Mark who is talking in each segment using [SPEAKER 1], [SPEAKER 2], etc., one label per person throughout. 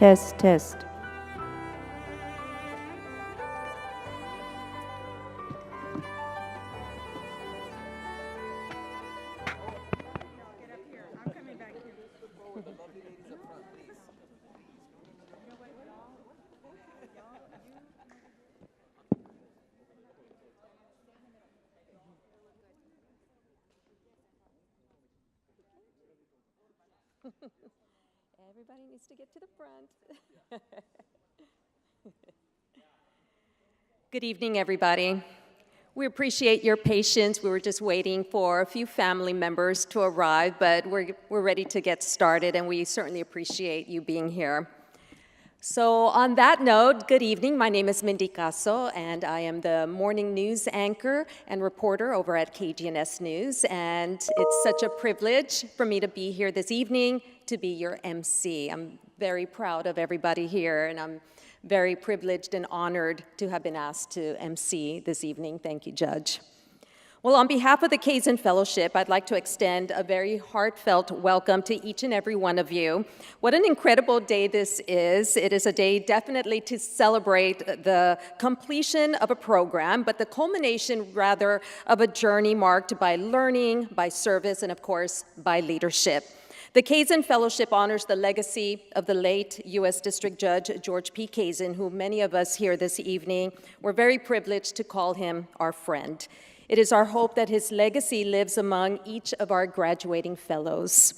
[SPEAKER 1] Test, test.
[SPEAKER 2] Everybody needs to get to the front. Good evening, everybody. We appreciate your patience. We were just waiting for a few family members to arrive, but we're ready to get started, and we certainly appreciate you being here. So on that note, good evening. My name is Mindy Caso, and I am the morning news anchor and reporter over at KGNS News. And it's such a privilege for me to be here this evening to be your MC. I'm very proud of everybody here, and I'm very privileged and honored to have been asked to MC this evening. Thank you, Judge. Well, on behalf of the Kazen Fellowship, I'd like to extend a very heartfelt welcome to each and every one of you. What an incredible day this is. It is a day definitely to celebrate the completion of a program, but the culmination, rather, of a journey marked by learning, by service, and of course, by leadership. The Kazen Fellowship honors the legacy of the late U.S. District Judge George P. Kazen, who many of us here this evening were very privileged to call him our friend. It is our hope that his legacy lives among each of our graduating fellows.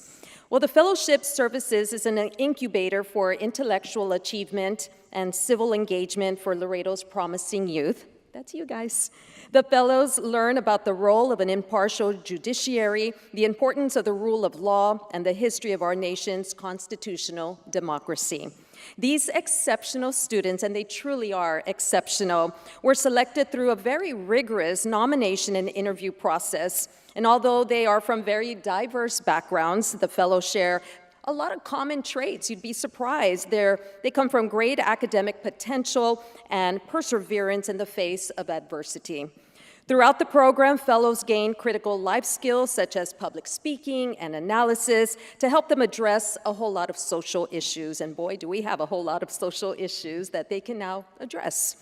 [SPEAKER 2] Well, the fellowship services is an incubator for intellectual achievement and civil engagement for Laredo's promising youth. That's you guys. The fellows learn about the role of an impartial judiciary, the importance of the rule of law, and the history of our nation's constitutional democracy. These exceptional students, and they truly are exceptional, were selected through a very rigorous nomination and interview process. And although they are from very diverse backgrounds, the fellows share a lot of common traits. You'd be surprised. They come from great academic potential and perseverance in the face of adversity. Throughout the program, fellows gain critical life skills such as public speaking and analysis to help them address a whole lot of social issues. And boy, do we have a whole lot of social issues that they can now address.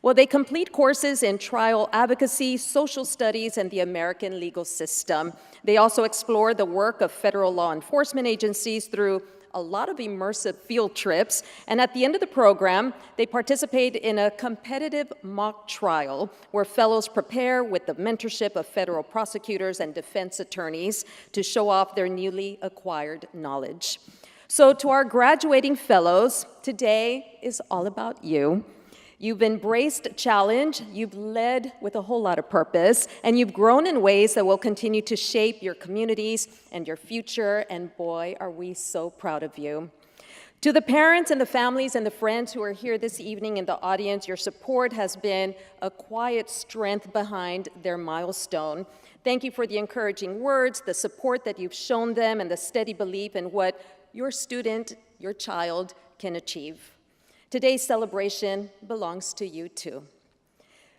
[SPEAKER 2] Well, they complete courses in trial advocacy, social studies, and the American legal system. They also explore the work of federal law enforcement agencies through a lot of immersive field trips, and at the end of the program, they participate in a competitive mock trial where fellows prepare with the mentorship of federal prosecutors and defense attorneys to show off their newly acquired knowledge. So to our fellows, today is all about you. You've embraced challenge, you've led with a whole lot of purpose, and you've grown in ways that will continue to shape your communities and your future, and boy, are we so proud of you. To the parents and the families and the friends who are here this evening in the audience, your support has been a quiet strength behind their milestone. Thank you for the encouraging words, the support that you've shown them, and the steady belief in what your student, your child, can achieve. Today's celebration belongs to you too.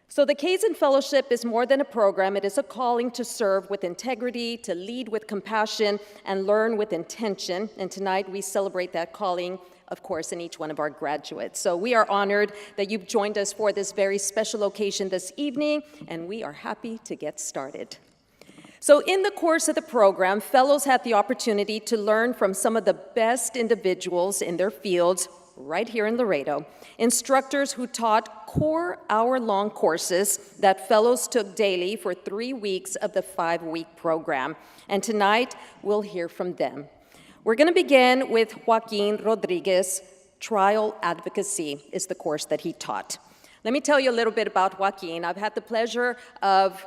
[SPEAKER 2] So the Kazen Fellowship is more than a program. It is a calling to serve with integrity, to lead with compassion, and learn with intention. And tonight we celebrate that calling, of course, in each one of our graduates. So we are honored that you've joined us for this very special occasion this evening, and we are happy to get started. So in the course of the program, fellows had the opportunity to learn from some of the best individuals in their fields right here in Laredo, instructors who taught core hour-long courses that fellows took daily for 3 weeks of the 5-week program. And tonight, we'll hear from them. We're going to begin with Joaquin Rodriguez. Trial Advocacy is the course that he taught. Let me tell you a little bit about Joaquin. I've had the pleasure of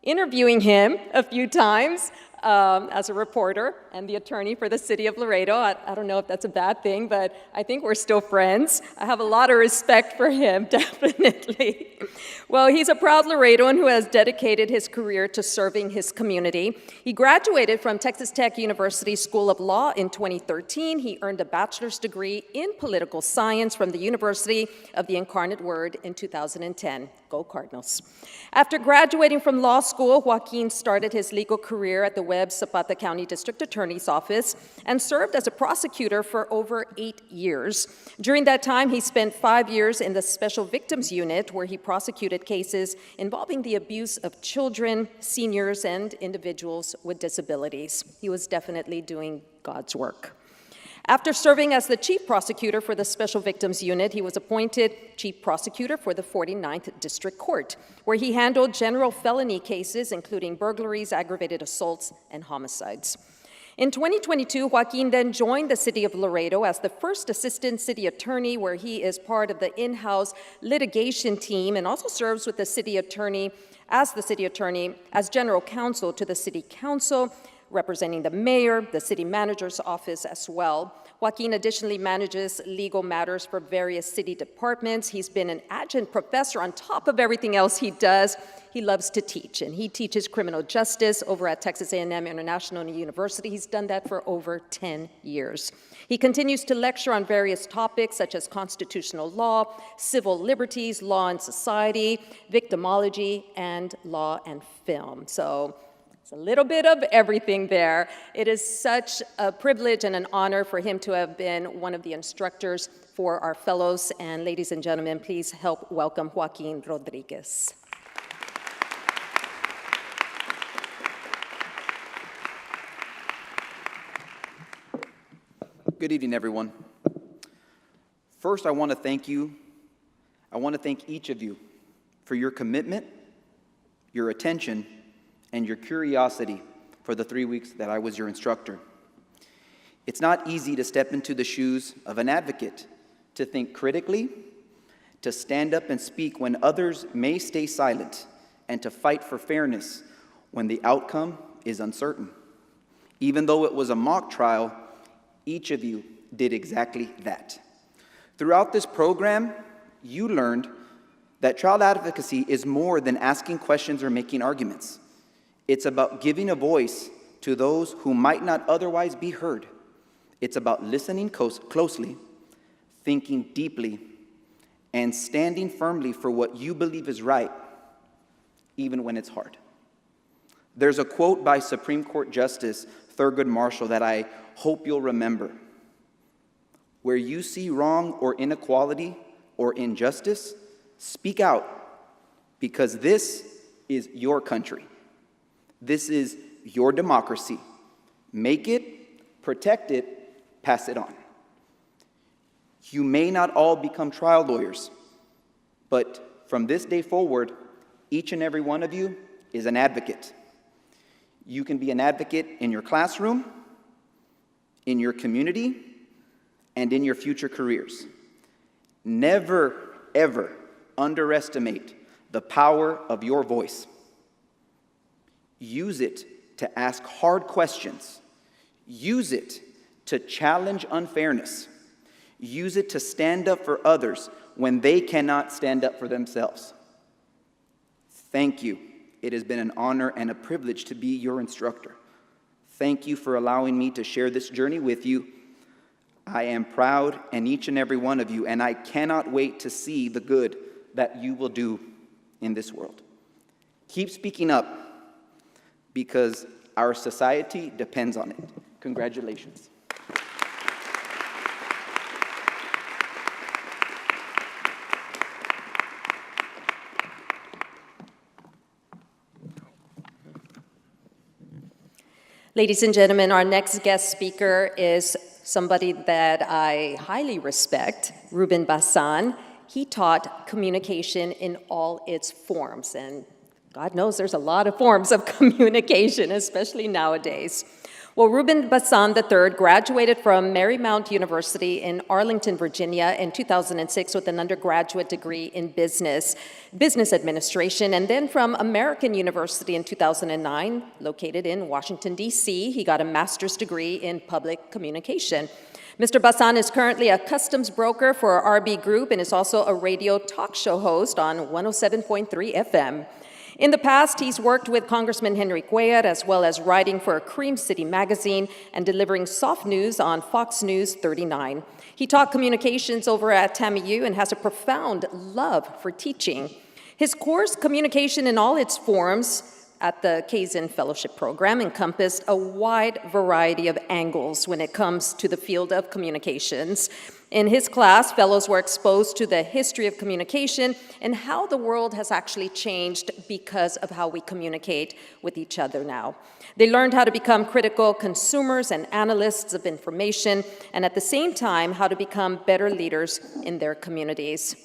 [SPEAKER 2] interviewing him a few times as a reporter and the attorney for the city of Laredo. I don't know if that's a bad thing, but I think we're still friends. I have a lot of respect for him, definitely. Well, he's a proud Laredoan who has dedicated his career to serving his community. He graduated from Texas Tech University School of Law in 2013. He earned a bachelor's degree in political science from the University of the Incarnate Word in 2010. Go Cardinals. After graduating from law school, Joaquin started his legal career at the Webb Zapata County District Attorney's Office and served as a prosecutor for over 8 years. During that time, he spent 5 years in the Special Victims Unit, where he prosecuted cases involving the abuse of children, seniors, and individuals with disabilities. He was definitely doing God's work. After serving as the chief prosecutor for the Special Victims Unit, he was appointed chief prosecutor for the 49th District Court, where he handled general felony cases, including burglaries, aggravated assaults, and homicides. In 2022, Joaquin then joined the city of Laredo as the first assistant city attorney, where he is part of the in-house litigation team and also serves with the city attorney as general counsel to the city council, representing the mayor, the city manager's office as well. Joaquin additionally manages legal matters for various city departments. He's been an adjunct professor on top of everything else he does. He loves to teach, and he teaches criminal justice over at Texas A&M International University. He's done that for over 10 years. He continues to lecture on various topics such as constitutional law, civil liberties, law and society, victimology, and law and film. So it's a little bit of everything there. It is such a privilege and an honor for him to have been one of the instructors for our fellows. And ladies and gentlemen, please help welcome Joaquin Rodriguez.
[SPEAKER 1] Good evening, everyone. First, I want to thank you. I want to thank each of you for your commitment, your attention, and your curiosity for the 3 weeks that I was your instructor. It's not easy to step into the shoes of an advocate, to think critically, to stand up and speak when others may stay silent, and to fight for fairness when the outcome is uncertain. Even though it was a mock trial, each of you did exactly that. Throughout this program, you learned that child advocacy is more than asking questions or making arguments. It's about giving a voice to those who might not otherwise be heard. It's about listening closely, thinking deeply, and standing firmly for what you believe is right, even when it's hard. There's a quote by Supreme Court Justice Thurgood Marshall that I hope you'll remember. Where you see wrong or inequality or injustice, speak out, because this is your country. This is your democracy. Make it, protect it, pass it on. You may not all become trial lawyers, but from this day forward, each and every one of you is an advocate. You can be an advocate in your classroom, in your community, and in your future careers. Never, ever underestimate the power of your voice. Use it to ask hard questions. Use it to challenge unfairness. Use it to stand up for others when they cannot stand up for themselves. Thank you. It has been an honor and a privilege to be your instructor. Thank you for allowing me to share this journey with you. I am proud in each and every one of you, and I cannot wait to see the good that you will do in this world. Keep speaking up, because our society depends on it. Congratulations.
[SPEAKER 2] Ladies and gentlemen, our next guest speaker is somebody that I highly respect, Ruben Bazan. He taught communication in all its forms, and God knows there's a lot of forms of communication, especially nowadays. Well, Ruben Bazan III graduated from Marymount University in Arlington, Virginia in 2006 with an undergraduate degree in business administration, and then from American University in 2009, located in Washington, D.C., he got a master's degree in public communication. Mr. Bazan is currently a customs broker for RB Group and is also a radio talk show host on 107.3 FM. In the past, he's worked with Congressman Henry Cuellar, as well as writing for Cream City magazine and delivering soft news on Fox News 39. He taught communications over at TAMU and has a profound love for teaching. His course, Communication in All Its Forms, at the Kazen Fellowship Program encompassed a wide variety of angles when it comes to the field of communications. In his class, fellows were exposed to the history of communication and how the world has actually changed because of how we communicate with each other now. They learned how to become critical consumers and analysts of information, and at the same time, how to become better leaders in their communities.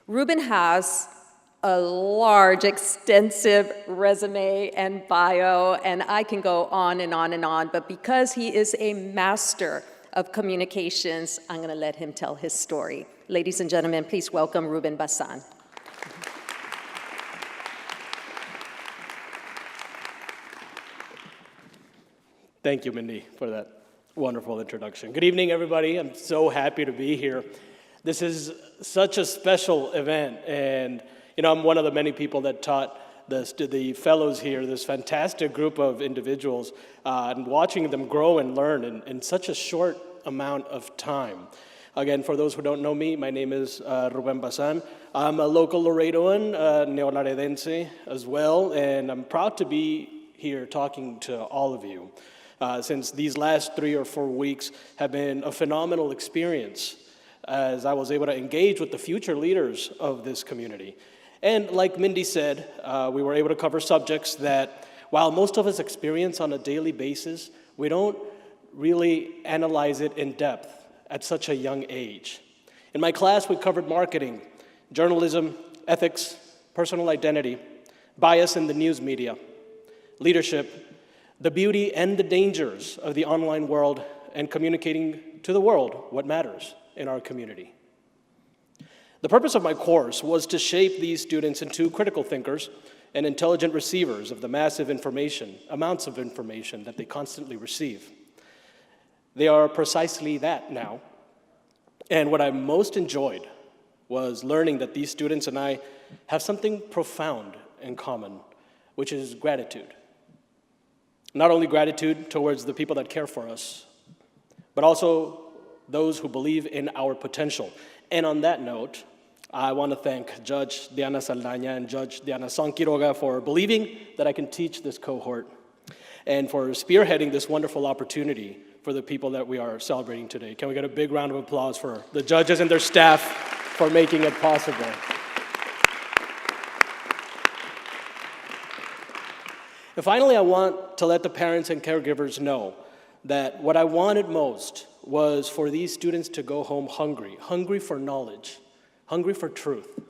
[SPEAKER 2] Ruben has a large, extensive resume and bio, and I can go on and on and on, but because he is a master of communications, I'm going to let him tell his story. Ladies and gentlemen, please welcome Ruben Bazan.
[SPEAKER 3] Thank you, Mindy, for that wonderful introduction. Good evening, everybody. I'm so happy to be here. This is such a special event, and I'm one of the many people that taught the fellows here, this fantastic group of individuals, and watching them grow and learn in such a short amount of time. Again, for those who don't know me, my name is Ruben Bazan. I'm a local Laredoan, Neolaredense as well, and I'm proud to be here talking to all of you. Since these last 3 or 4 weeks have been a phenomenal experience, as I was able to engage with the future leaders of this community. And like Mindy said, we were able to cover subjects that, while most of us experience on a daily basis, we don't really analyze it in depth at such a young age. In my class, we covered marketing, journalism, ethics, personal identity, bias in the news media, leadership, the beauty and the dangers of the online world, and communicating to the world what matters in our community. The purpose of my course was to shape these students into critical thinkers and intelligent receivers of the massive amounts of information that they constantly receive. They are precisely that now. And what I most enjoyed was learning that these students and I have something profound in common, which is gratitude. Not only gratitude towards the people that care for us, but also those who believe in our potential. And on that note, I want to thank Judge Diana Saldaña and Judge Diana Son Quiroga for believing that I can teach this cohort and for spearheading this wonderful opportunity for the people that we are celebrating today. Can we get a big round of applause for the judges and their staff for making it possible? And finally, I want to let the parents and caregivers know that what I wanted most was for these students to go home hungry for knowledge, hungry for truth,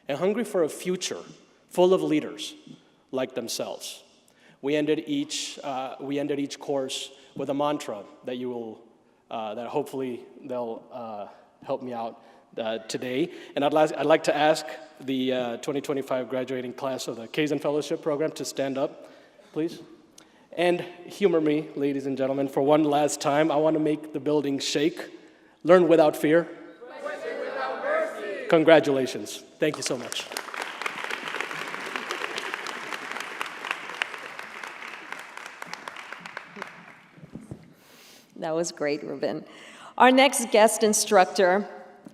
[SPEAKER 3] and hungry for a future full of leaders like themselves. We ended each course with a mantra that that hopefully they'll help me out today. And I'd like to ask the 2025 graduating class of the Kazen Fellowship Program to stand up, please. And humor me, ladies and gentlemen, for one last time. I want to make the building shake. Learn without fear. Without mercy. Congratulations. Thank you so much.
[SPEAKER 2] That was great, Ruben. Our next guest instructor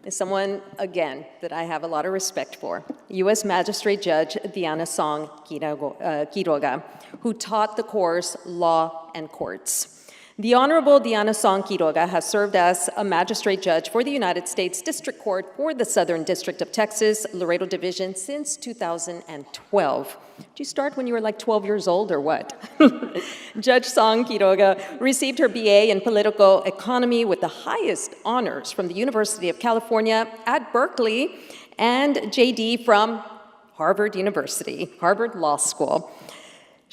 [SPEAKER 2] is someone, again, that I have a lot of respect for, U.S. Magistrate Judge Diana Son Quiroga, who taught the course Law and Courts. The Honorable Diana Son Quiroga has served as a magistrate judge for the United States District Court for the Southern District of Texas, Laredo Division, since 2012. Did you start when you were like 12 years old or what? Judge Son Quiroga received her BA in political economy with the highest honors from the University of California at Berkeley and JD from Harvard University, Harvard Law School.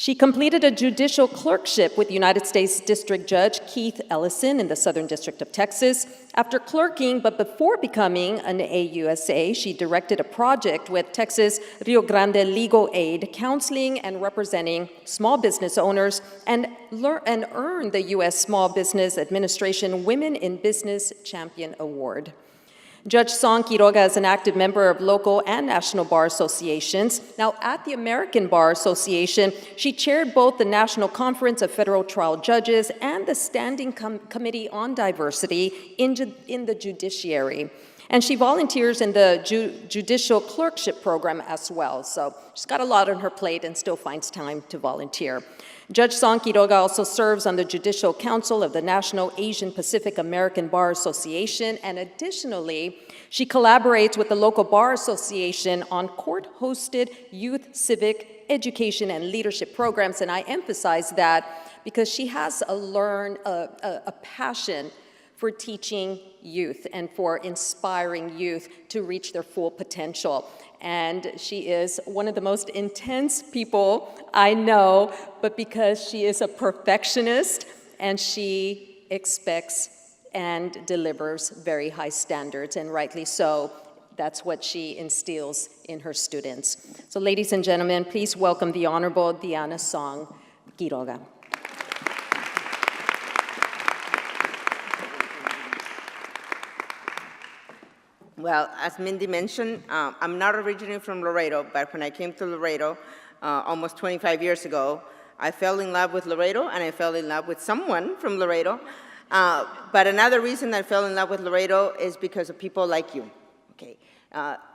[SPEAKER 2] She completed a judicial clerkship with United States District Judge Keith Ellison in the Southern District of Texas. After clerking, but before becoming an AUSA, she directed a project with Texas Rio Grande Legal Aid, counseling and representing small business owners, and earned the U.S. Small Business Administration Women in Business Champion Award. Judge Son Quiroga is an active member of local and national bar associations. Now, at the American Bar Association, she chaired both the National Conference of Federal Trial Judges and the Standing Committee on Diversity in the Judiciary. And she volunteers in the judicial clerkship program as well. So she's got a lot on her plate and still finds time to volunteer. Judge Song Quiroga also serves on the Judicial Council of the National Asian Pacific American Bar Association, and additionally, she collaborates with the local bar association on court-hosted youth civic education and leadership programs, and I emphasize that because she has a passion for teaching youth and for inspiring youth to reach their full potential. And she is one of the most intense people I know, but because she is a perfectionist and she expects and delivers very high standards, and rightly so, that's what she instills in her students. So ladies and gentlemen, please welcome the Honorable Diana Song Quiroga.
[SPEAKER 4] Well, as Mindy mentioned, I'm not originally from Laredo, but when I came to Laredo almost 25 years ago, I fell in love with Laredo, and I fell in love with someone from Laredo. But another reason I fell in love with Laredo is because of people like you. Okay,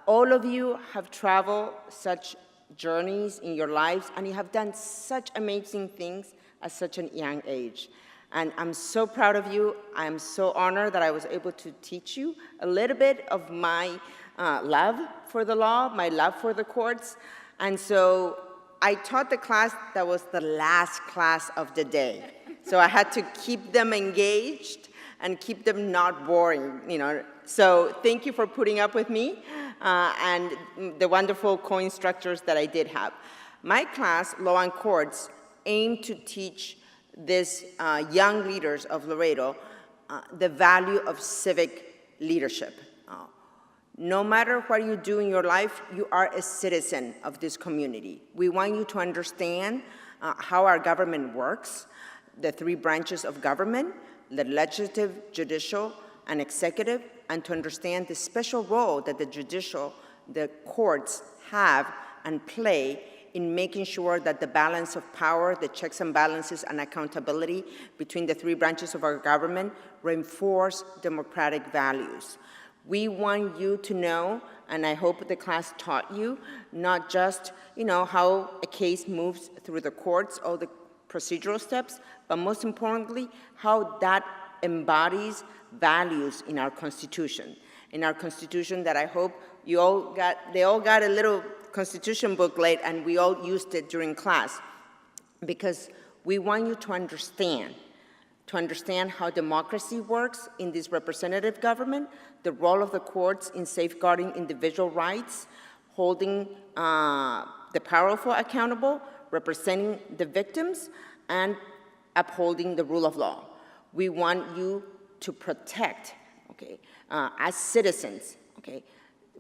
[SPEAKER 4] all of you have traveled such journeys in your lives, and you have done such amazing things at such a young age. And I'm so proud of you. I'm so honored that I was able to teach you a little bit of my love for the law, my love for the courts. And so I taught the class that was the last class of the day. So I had to keep them engaged and keep them not boring, you know. So thank you for putting up with me and the wonderful co-instructors that I did have. My class, Law and Courts, aimed to teach these young leaders of Laredo the value of civic leadership. No matter what you do in your life, you are a citizen of this community. We want you to understand how our government works, the three branches of government, the legislative, judicial, and executive, and to understand the special role that the courts have and play in making sure that the balance of power, the checks and balances, and accountability between the three branches of our government reinforce democratic values. We want you to know, and I hope the class taught you, not just how a case moves through the courts, all the procedural steps, but most importantly, how that embodies values in our Constitution. In our Constitution that I hope they all got a little Constitution booklet, and we all used it during class, because we want you to understand how democracy works in this representative government, the role of the courts in safeguarding individual rights, holding the powerful accountable, representing the victims, and upholding the rule of law. We want you to protect, as citizens,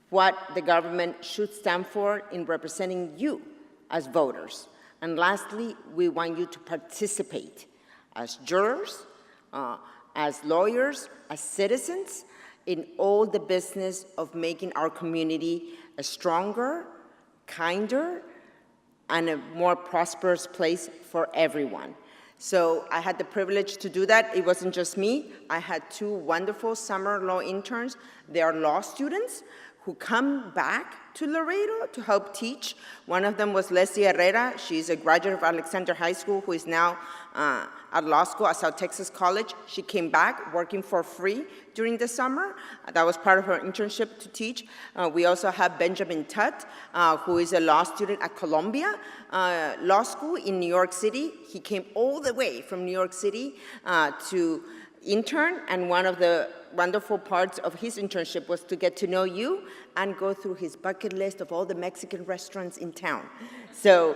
[SPEAKER 4] what the government should stand for in representing you as voters. And lastly, we want you to participate as jurors, as lawyers, as citizens, in all the business of making our community a stronger, kinder, and a more prosperous place for everyone. So I had the privilege to do that. It wasn't just me. I had two wonderful summer law interns. They are law students who come back to Laredo to help teach. One of them was Leslie Herrera. She's a graduate of Alexander High School who is now at law school at South Texas College. She came back working for free during the summer. That was part of her internship to teach. We also have Benjamin Tutt, who is a law student at Columbia Law School in New York City. He came all the way from New York City to intern, and one of the wonderful parts of his internship was to get to know you and go through his bucket list of all the Mexican restaurants in town. So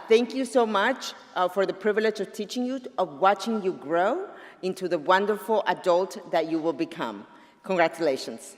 [SPEAKER 4] thank you so much for the privilege of teaching you, of watching you grow into the wonderful adult that you will become. Congratulations.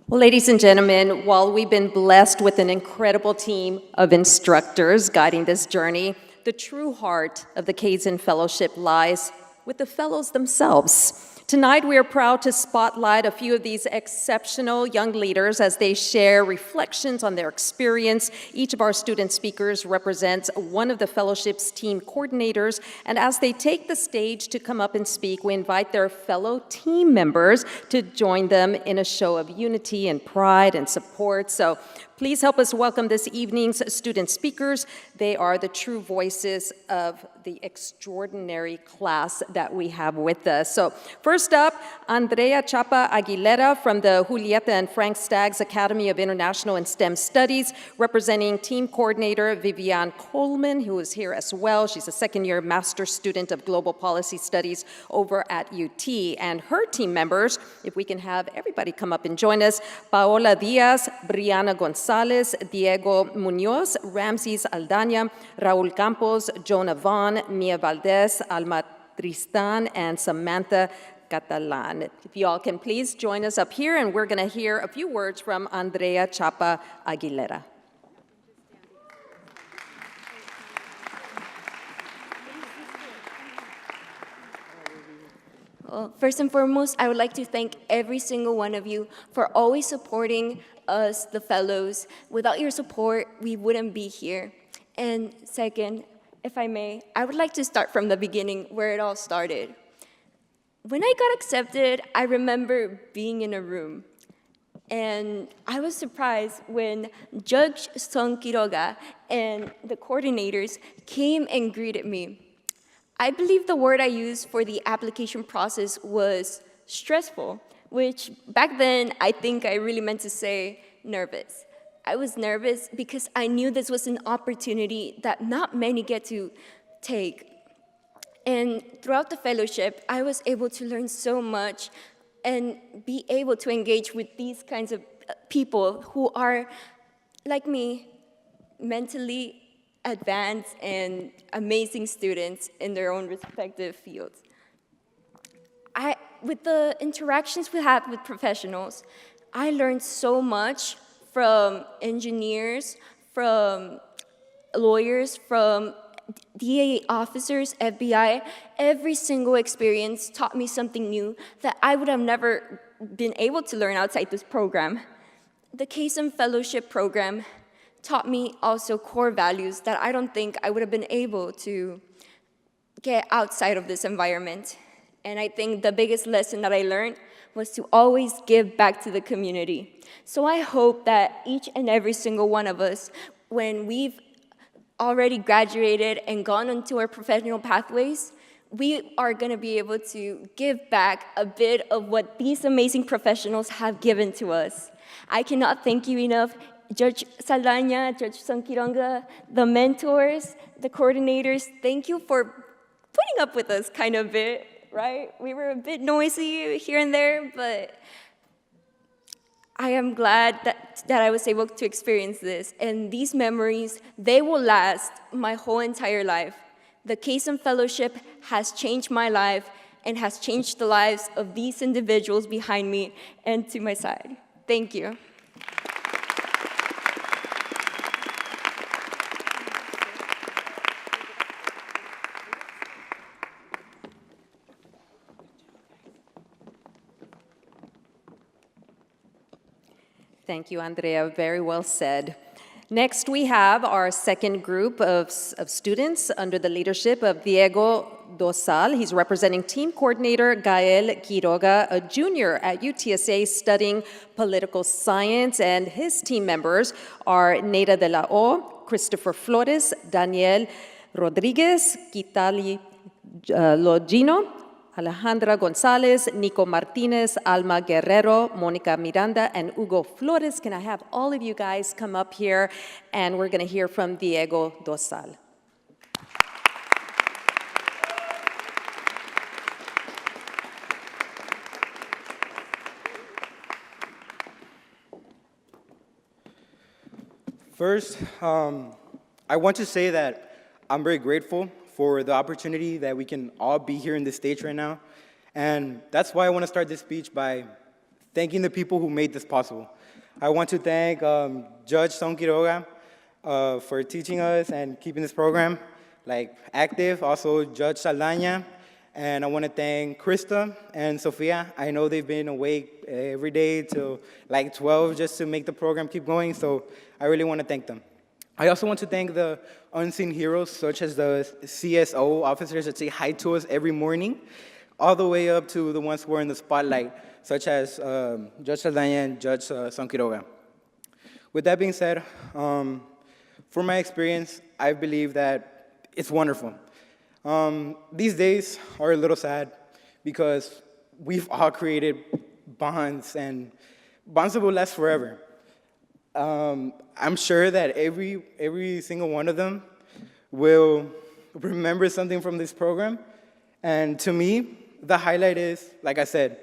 [SPEAKER 2] Well, ladies and gentlemen, while we've been blessed with an incredible team of instructors guiding this journey, the true heart of the Kazen Fellowship lies with the fellows themselves. Tonight, we are proud to spotlight a few of these exceptional young leaders as they share reflections on their experience. Each of our student speakers represents one of the fellowship's team coordinators, and as they take the stage to come up and speak, we invite their fellow team members to join them in a show of unity and pride and support. So please help us welcome this evening's student speakers. They are the true voices of the extraordinary class that we have with us. So first up, Andrea Chapa Aguilera from the Julieta and Frank Staggs Academy of International and STEM Studies, representing team coordinator Vivian Coleman, who is here as well. She's a second-year master's student of Global Policy Studies over at UT. And her team members, if we can have everybody come up and join us, Paola Diaz, Brianna Gonzalez, Diego Munoz, Ramses Aldana, Raul Campos, Jonah Vaughn, Mia Valdez, Alma Tristan, and Samantha Catalan. If you all can please join us up here, and we're going to hear a few words from Andrea Chapa Aguilera.
[SPEAKER 5] Well, first and foremost, I would like to thank every single one of you for always supporting us, the fellows. Without your support, we wouldn't be here. And second, if I may, I would like to start from the beginning where it all started. When I got accepted, I remember being in a room, and I was surprised when Judge Son Quiroga and the coordinators came and greeted me. I believe the word I used for the application process was stressful, which back then I think I really meant to say nervous. I was nervous because I knew this was an opportunity that not many get to take. And throughout the fellowship, I was able to learn so much and be able to engage with these kinds of people who are, like me, mentally advanced and amazing students in their own respective fields. With the interactions we had with professionals, I learned so much from engineers, from lawyers, from DEA officers, FBI. Every single experience taught me something new that I would have never been able to learn outside this program. The Kazen Fellowship Program taught me also core values that I don't think I would have been able to get outside of this environment. And I think the biggest lesson that I learned was to always give back to the community. So I hope that each and every single one of us, when we've already graduated and gone into our professional pathways, we are going to be able to give back a bit of what these amazing professionals have given to us. I cannot thank you enough, Judge Saldana, Judge Son Quiroga, the mentors, the coordinators. Thank you for putting up with us kind of a bit, right? We were a bit noisy here and there, but I am glad that I was able to experience this. And these memories, they will last my whole entire life. The Kazen Fellowship has changed my life and has changed the lives of these individuals behind me and to my side. Thank you.
[SPEAKER 2] Thank you, Andrea. Very well said. Next, we have our second group of students under the leadership of Diego Dosal. He's representing team coordinator Gael Quiroga, a junior at UTSA studying political science, and his team members are Neida de la O, Christopher Flores, Daniel Rodriguez, Kitali Logino, Alejandra Gonzalez, Nico Martinez, Alma Guerrero, Monica Miranda, and Hugo Flores. Can I have all of you guys come up here? And we're going to hear from Diego Dosal.
[SPEAKER 6] First, I want to say that I'm very grateful for the opportunity that we can all be here in this stage right now. And that's why I want to start this speech by thanking the people who made this possible. I want to thank Judge Son Quiroga for teaching us and keeping this program active. Also, Judge Saldana, And I want to thank Krista and Sofia. I know they've been awake every day till like 12 just to make the program keep going, so I really want to thank them. I also want to thank the unseen heroes, such as the CSO officers that say hi to us every morning, all the way up to the ones who are in the spotlight, such as Judge Saldana and Judge Sanquiroga. With that being said, from my experience, I believe that it's wonderful. These days are a little sad because we've all created bonds, and bonds that will last forever. I'm sure that every single one of them will remember something from this program. And to me, the highlight is, like I said,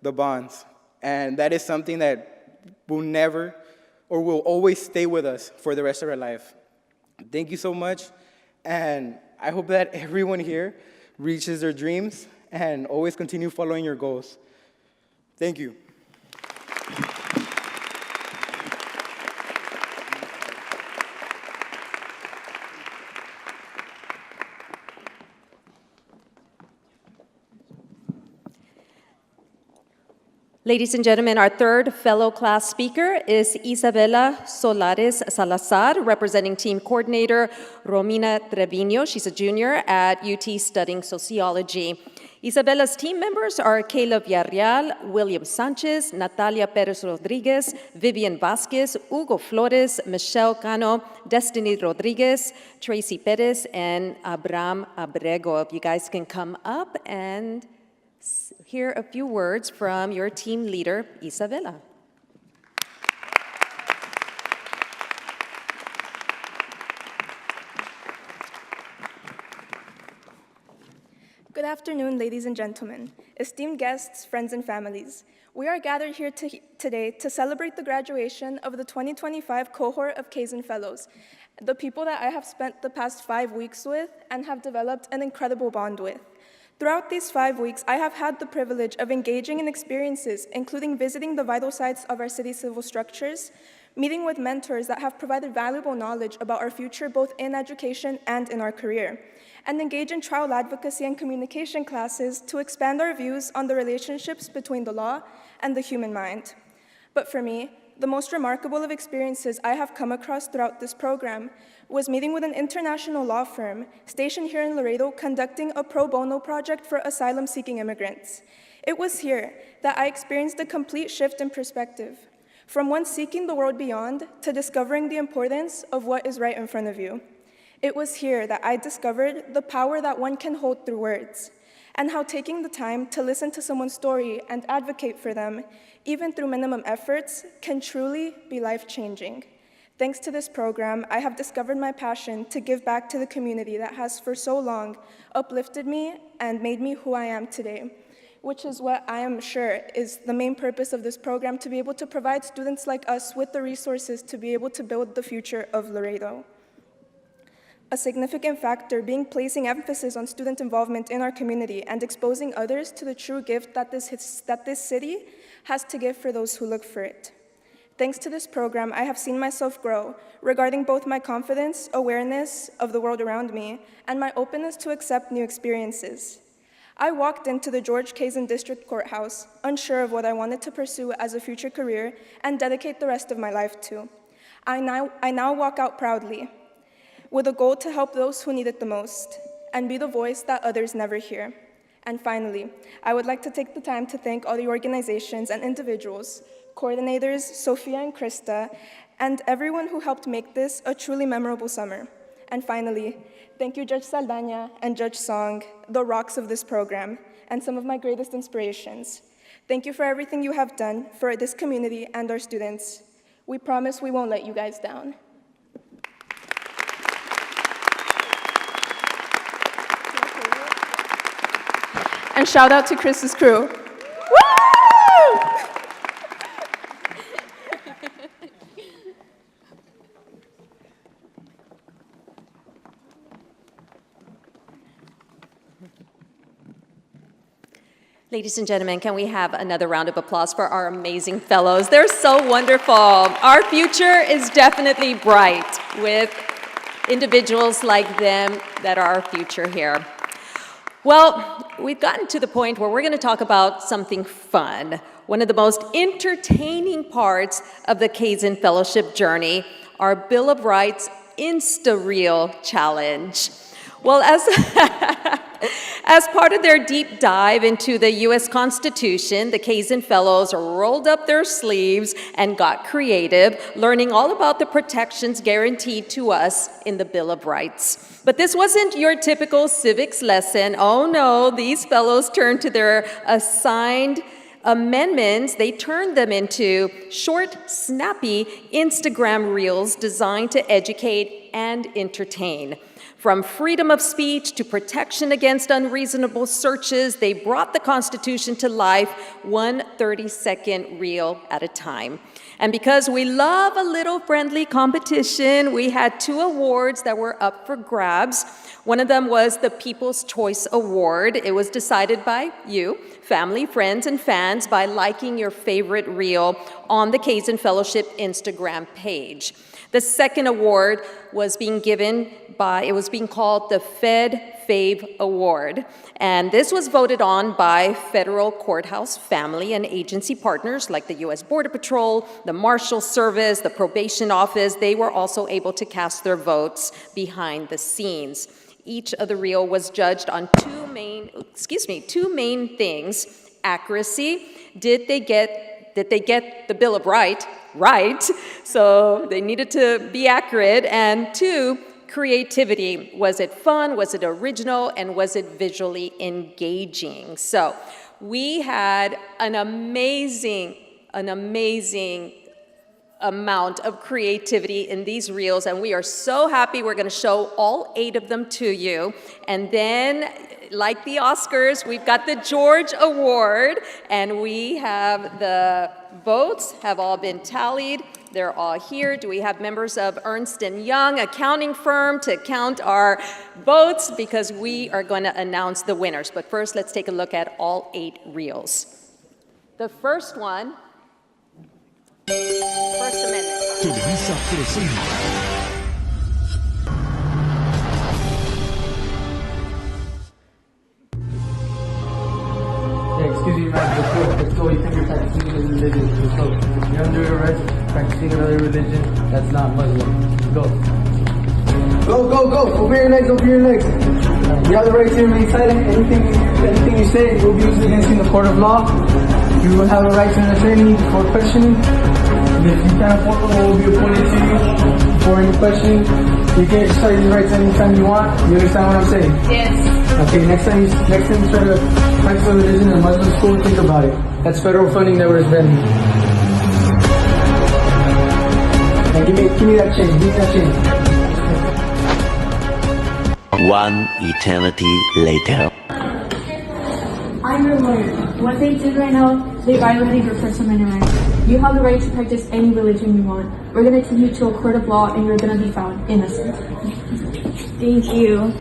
[SPEAKER 6] the bonds. And that is something that will never or will always stay with us for the rest of our life. Thank you so much. And I hope that everyone here reaches their dreams and always continue following your goals. Thank you.
[SPEAKER 2] Ladies and gentlemen, our third fellow class speaker is Isabela Solares Salazar, representing team coordinator Romina Trevino. She's a junior at UT studying sociology. Isabela's team members are Kayla Villarreal, William Sanchez, Natalia Perez Rodriguez, Vivian Vasquez, Hugo Flores, Michelle Cano, Destiny Rodriguez, Tracy Perez, and Abraham Abrego. If you guys can come up and hear a few words from your team leader, Isabela.
[SPEAKER 7] Good afternoon, ladies and gentlemen, esteemed guests, friends, and families. We are gathered here today to celebrate the graduation of the 2025 cohort of Kazen Fellows, the people that I have spent the past 5 weeks with and have developed an incredible bond with. Throughout these 5 weeks, I have had the privilege of engaging in experiences, including visiting the vital sites of our city's civil structures, meeting with mentors that have provided valuable knowledge about our future both in education and in our career, and engage in trial advocacy and communication classes to expand our views on the relationships between the law and the human mind. But for me, the most remarkable of experiences I have come across throughout this program was meeting with an international law firm stationed here in Laredo conducting a pro bono project for asylum-seeking immigrants. It was here that I experienced a complete shift in perspective, from one seeking the world beyond to discovering the importance of what is right in front of you. It was here that I discovered the power that one can hold through words, and how taking the time to listen to someone's story and advocate for them, even through minimum efforts, can truly be life-changing. Thanks to this program, I have discovered my passion to give back to the community that has for so long uplifted me and made me who I am today, which is what I am sure is the main purpose of this program, to be able to provide students like us with the resources to be able to build the future of Laredo. A significant factor being placing emphasis on student involvement in our community and exposing others to the true gift that this city has to give for those who look for it. Thanks to this program, I have seen myself grow regarding both my confidence, awareness of the world around me, and my openness to accept new experiences. I walked into the George Kazen District Courthouse, unsure of what I wanted to pursue as a future career and dedicate the rest of my life to. I now walk out proudly, with a goal to help those who need it the most, and be the voice that others never hear. And finally, I would like to take the time to thank all the organizations and individuals, coordinators, Sophia and Krista, and everyone who helped make this a truly memorable summer. And finally, thank you Judge Saldana and Judge Song, the rocks of this program, and some of my greatest inspirations. Thank you for everything you have done for this community and our students. We promise we won't let you guys down. And shout out to Chris's crew. Woo!
[SPEAKER 2] Ladies and gentlemen, can we have another round of applause for our amazing fellows? They're so wonderful. Our future is definitely bright with individuals like them that are our future here. Well, we've gotten to the point where we're going to talk about something fun. One of the most entertaining parts of the Kazen Fellowship journey, our Bill of Rights Insta-Reel Challenge. Well, as part of their deep dive into the U.S. Constitution, the Kazen Fellows rolled up their sleeves and got creative, learning all about the protections guaranteed to us in the Bill of Rights. But this wasn't your typical civics lesson. Oh no, these fellows turned to their assigned amendments. They turned them into short, snappy Instagram reels designed to educate and entertain. From freedom of speech to protection against unreasonable searches, they brought the Constitution to life, one 30-second reel at a time. And because we love a little friendly competition, we had 2 awards that were up for grabs. One of them was the People's Choice Award. It was decided by you, family, friends, and fans, by liking your favorite reel on the Kazen Fellowship Instagram page. The second award was being called the Fed Fave Award. And this was voted on by federal courthouse family and agency partners like the U.S. Border Patrol, the Marshal Service, the Probation Office. They were also able to cast their votes behind the scenes. Each of the reel was judged on two main things: accuracy. Did they get the Bill of Rights right? So they needed to be accurate. And 2, creativity. Was it fun? Was it original? And was it visually engaging? So we had an amazing amount of creativity in these reels, and we are so happy. We're going to show all 8 of them to you. And then, like the Oscars, we've got the George Award, and we have the votes have all been tallied. They're all here. Do we have members of Ernst & Young accounting firm to count our votes? Because we are going to announce the winners. But first, let's take a look at all 8 reels. The first one, First Amendment.
[SPEAKER 8] Televisa presenta.
[SPEAKER 9] Excuse me, ma'am. Let's go. You think you're practicing a religion. Let's go. You're under arrest practicing another religion that's not Muslim. Go. Go. Over your legs, You have the right to remain silent. Anything you say will be used against you in the court of law. You will have a right to an attorney for questioning. If you can't afford one, will be appointed to you for any questioning. You can exercise your rights anytime you want. You understand what I'm saying? Yes. Okay, next time you try to practice a religion in a Muslim school, think about it. That's federal funding that was been. Now give me that chain. Give me that chain.
[SPEAKER 10] One eternity later.
[SPEAKER 11] I'm your lawyer. What they did right now, they violated your First Amendment rights. You have the right to practice any religion you want. We're going to take you to a court of law and you're going to be found innocent. Thank you.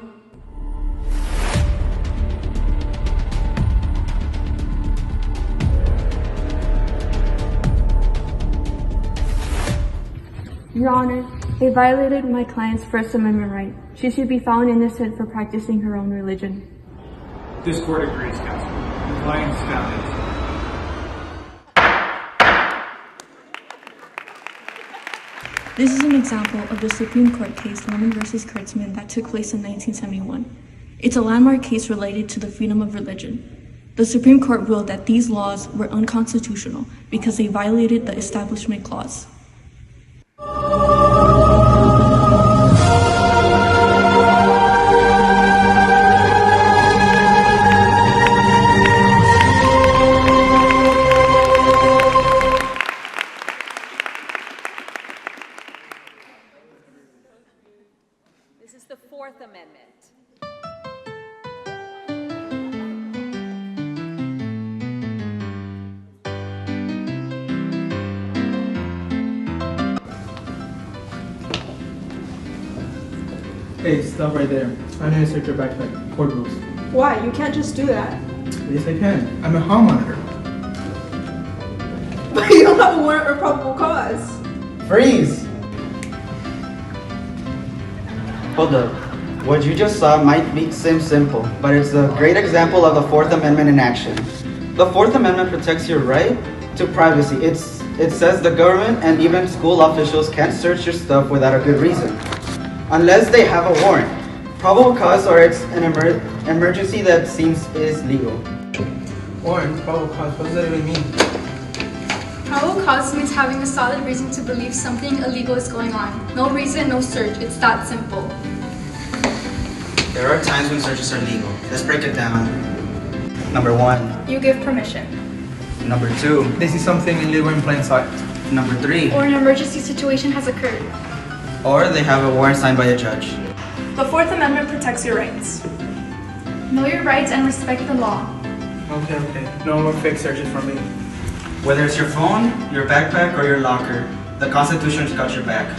[SPEAKER 11] Your Honor, they violated my client's First Amendment right. She should be found innocent for practicing her own religion.
[SPEAKER 12] This court agrees, counsel. The client is found innocent.
[SPEAKER 11] This is an example of the Supreme Court case Lemon v. Kurtzman that took place in 1971. It's a landmark case related to the freedom of religion. The Supreme Court ruled that these laws were unconstitutional because they violated the Establishment Clause.
[SPEAKER 2] This is the Fourth Amendment.
[SPEAKER 9] Hey, stop right there. I'm gonna search your backpack. Court rules.
[SPEAKER 7] Why? You can't just do that.
[SPEAKER 9] Yes, I can. I'm a hall monitor.
[SPEAKER 7] But you don't have a warrant or probable cause.
[SPEAKER 9] Freeze!
[SPEAKER 13] Hold up. What you just saw might seem simple, but it's a great example of the Fourth Amendment in action. The Fourth Amendment protects your right to privacy. It says the government and even school officials can't search your stuff without a good reason, unless they have a warrant, probable cause, or it's an emergency that seems is legal.
[SPEAKER 9] Warrant, probable cause, what does that even mean?
[SPEAKER 14] Probable cause means having a solid reason to believe something illegal is going on. No reason, no search. It's that simple.
[SPEAKER 13] There are times when searches are legal. Let's break it down. Number 1.
[SPEAKER 7] You give permission.
[SPEAKER 13] Number 2.
[SPEAKER 9] They see something illegal in plain sight.
[SPEAKER 13] Number 3.
[SPEAKER 14] Or an emergency situation has occurred.
[SPEAKER 13] Or they have a warrant signed by a judge.
[SPEAKER 7] The Fourth Amendment protects your rights.
[SPEAKER 14] Know your rights and respect the law.
[SPEAKER 9] Okay. No more fake searches for me.
[SPEAKER 13] Whether it's your phone, your backpack, or your locker, the Constitution's got your back.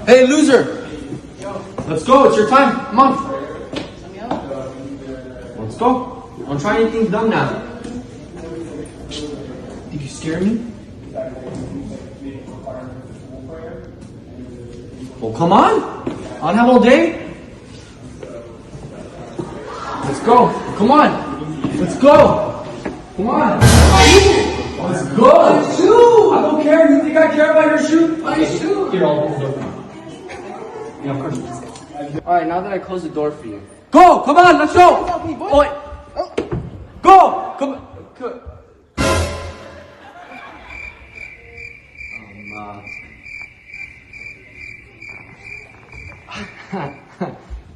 [SPEAKER 9] Hey, loser! Let's go, it's your time. Come on. Let's go. I don't try anything dumb now. Think you scare me? Well, come on. I don't have all day. Let's go. Come on. Let's go. Come on. Let's go. Shoot. I don't care. You think I care about your shoe? My shoe. Here, I'll hold it. Yeah, of course. Alright, now that I closed the door for you. Go! Come on, let's go! Oh, wait. Go! Come on.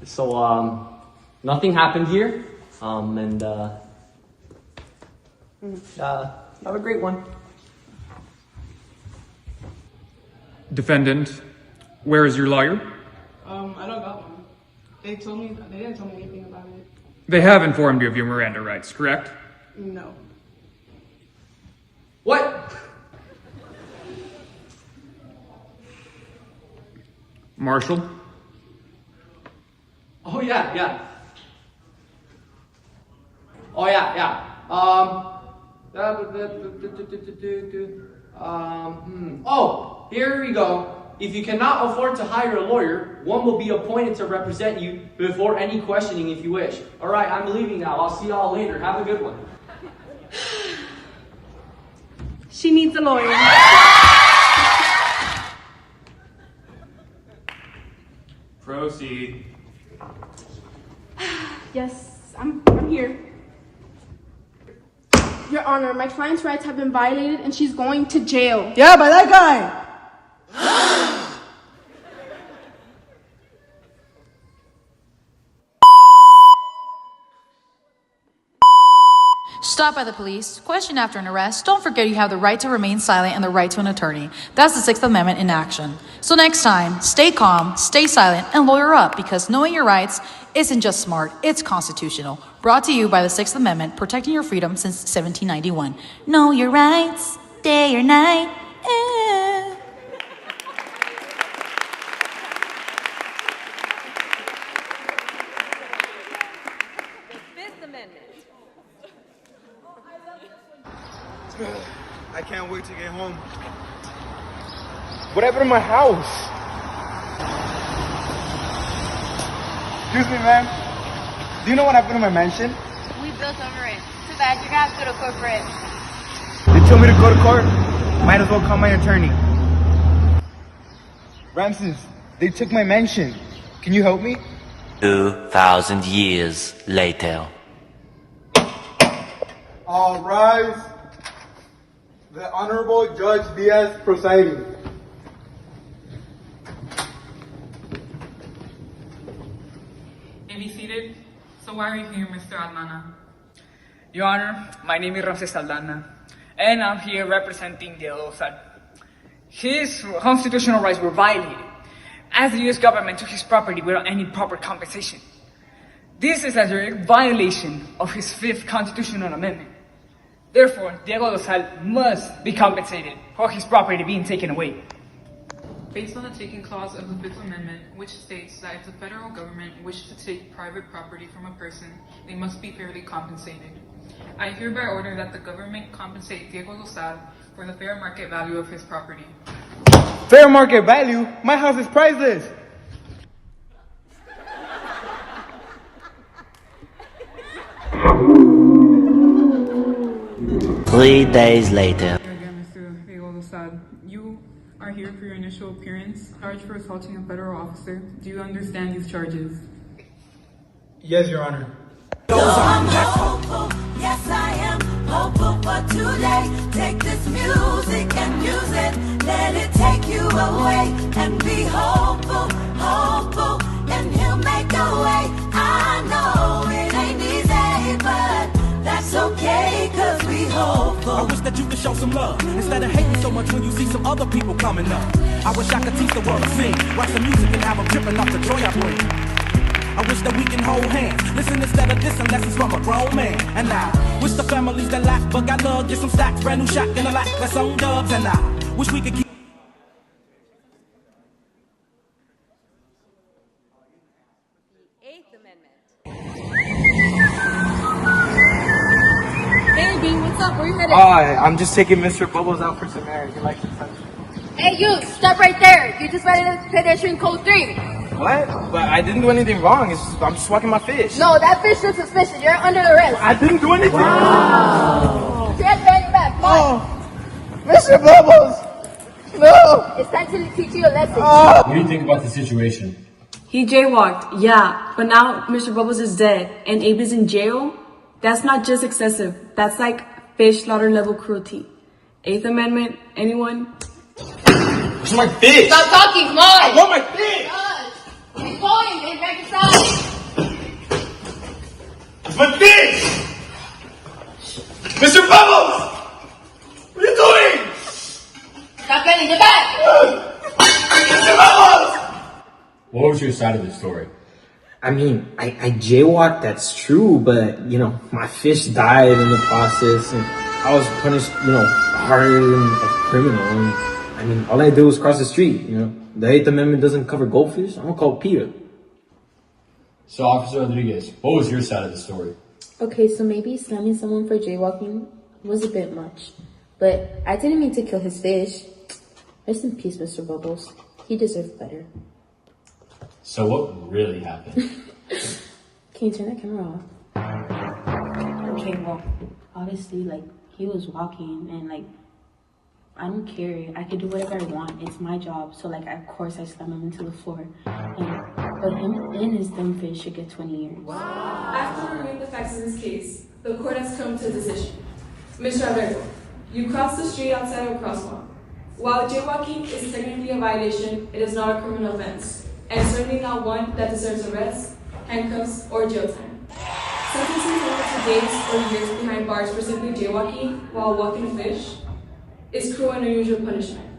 [SPEAKER 15] So, nothing happened here. Have a great one.
[SPEAKER 12] Defendant, where is your lawyer?
[SPEAKER 16] I don't got one. They didn't tell me anything about it.
[SPEAKER 12] They have informed you of your Miranda rights, correct?
[SPEAKER 16] No.
[SPEAKER 15] What?
[SPEAKER 12] Marshal?
[SPEAKER 15] Oh, yeah. Oh, yeah. Oh, here we go. If you cannot afford to hire a lawyer, one will be appointed to represent you before any questioning if you wish. All right, I'm leaving now. I'll see y'all later. Have a good one.
[SPEAKER 16] She needs a lawyer.
[SPEAKER 12] Proceed.
[SPEAKER 16] Yes, I'm here. Your Honor, my client's rights have been violated and she's going to jail.
[SPEAKER 9] Yeah, by that guy!
[SPEAKER 17] Stopped by the police, questioned after an arrest. Don't forget you have the right to remain silent and the right to an attorney. That's the Sixth Amendment in action. So next time, stay calm, stay silent, and lawyer up, because knowing your rights isn't just smart, it's constitutional. Brought to you by the Sixth Amendment, protecting your freedom since 1791. Know your rights, day or night.
[SPEAKER 6] I can't wait to get home. What happened to my house? Excuse me, ma'am. Do you know what happened to my mansion?
[SPEAKER 18] We built over it. Too bad. You're gonna have to go to court for it.
[SPEAKER 6] They told me to go to court. Might as well call my attorney. Ramses, they took my mansion. Can you help me?
[SPEAKER 10] 2,000 years later.
[SPEAKER 6] All rise. The Honorable Judge Diaz presiding.
[SPEAKER 19] May be seated. So why are you here, Mr. Almana? Your Honor, my name is Ramses Saldana, and I'm here representing the other side. His constitutional rights were violated, as the U.S. government took his property without any proper compensation. This is a direct violation of his 5th constitutional amendment. Therefore, Diego Lozal must be compensated for his property being taken away.
[SPEAKER 20] Based on the taking clause of the 5th Amendment, which states that if the federal government wishes to take private property from a person, they must be fairly compensated. I hereby order that the government compensate Diego Lozal for the fair market value of his property.
[SPEAKER 6] Fair market value? My house is priceless.
[SPEAKER 10] 3 days later.
[SPEAKER 20] Again, Mr. Diego Lozal, you are here for your initial appearance, charged for assaulting a federal officer. Do you understand these charges?
[SPEAKER 12] Yes, Your Honor.
[SPEAKER 21] I'm hopeful, yes I am hopeful, but too late. Take this music and use it, let it take you away. And be hopeful, hopeful, and he'll make a way. I know it ain't easy, but that's okay, cause we hopeful.
[SPEAKER 22] I wish that you could show some love, instead of hating so much when you see some other people coming up. I wish I could teach the world to sing, write some music and have them tripping off the joy I bring. I wish that we can hold hands, listen instead of dissing lessons from a grown man. And I wish the families that lack but got love get some stacks, brand new shot in a lack, let's own dubs. And I wish we could keep.
[SPEAKER 23] Hey, B, what's up? Where you headed?
[SPEAKER 12] I'm just taking Mr. Bubbles out for some air. He likes the sunshine.
[SPEAKER 23] Hey, you, stop right there. You just violated pedestrian code 3.
[SPEAKER 12] What? But I didn't do anything wrong. I'm just walking my fish.
[SPEAKER 23] No, that fish looks suspicious. You're under arrest.
[SPEAKER 12] I didn't do anything wrong.
[SPEAKER 23] Get ready back. Come on.
[SPEAKER 12] Mr. Bubbles! No!
[SPEAKER 23] It's time to teach you a lesson.
[SPEAKER 24] What do you think about the situation?
[SPEAKER 25] He jaywalked, yeah, but now Mr. Bubbles is dead and Abe is in jail? That's not just excessive. That's like fish slaughter level cruelty. 8th Amendment, anyone?
[SPEAKER 12] It's my fish!
[SPEAKER 23] Stop talking, come on!
[SPEAKER 12] I want my fish!
[SPEAKER 23] Keep going and back inside.
[SPEAKER 12] It's my fish! Mr. Bubbles! What are you doing?
[SPEAKER 23] Stop getting it back!
[SPEAKER 12] Mr. Bubbles!
[SPEAKER 24] What was your side of the story?
[SPEAKER 26] I mean, I jaywalked, that's true, but, you know, my fish died in the process, and I was punished, harder than a criminal. And, I mean, all I did was cross the street, The 8th Amendment doesn't cover goldfish. I'm gonna call Peter.
[SPEAKER 24] So, Officer Rodriguez, what was your side of the story?
[SPEAKER 27] Okay, so maybe slamming someone for jaywalking was a bit much, but I didn't mean to kill his fish. Rest in peace, Mr. Bubbles. He deserved better.
[SPEAKER 24] So what really happened?
[SPEAKER 27] Can you turn that camera off? Okay, well, obviously, he was walking, and, I don't care. I could do whatever I want. It's my job. So, of course, I slammed him into the floor. But him and his dumb fish should get 20 years.
[SPEAKER 7] After reviewing the facts in this case, the court has come to a decision. Mr. Abrego, you crossed the street outside of a crosswalk. While jaywalking is technically a violation, it is not a criminal offense, and certainly not one that deserves arrest, handcuffs, or jail time. Sentencing someone to days or years behind bars for simply jaywalking while walking a fish is cruel and unusual punishment.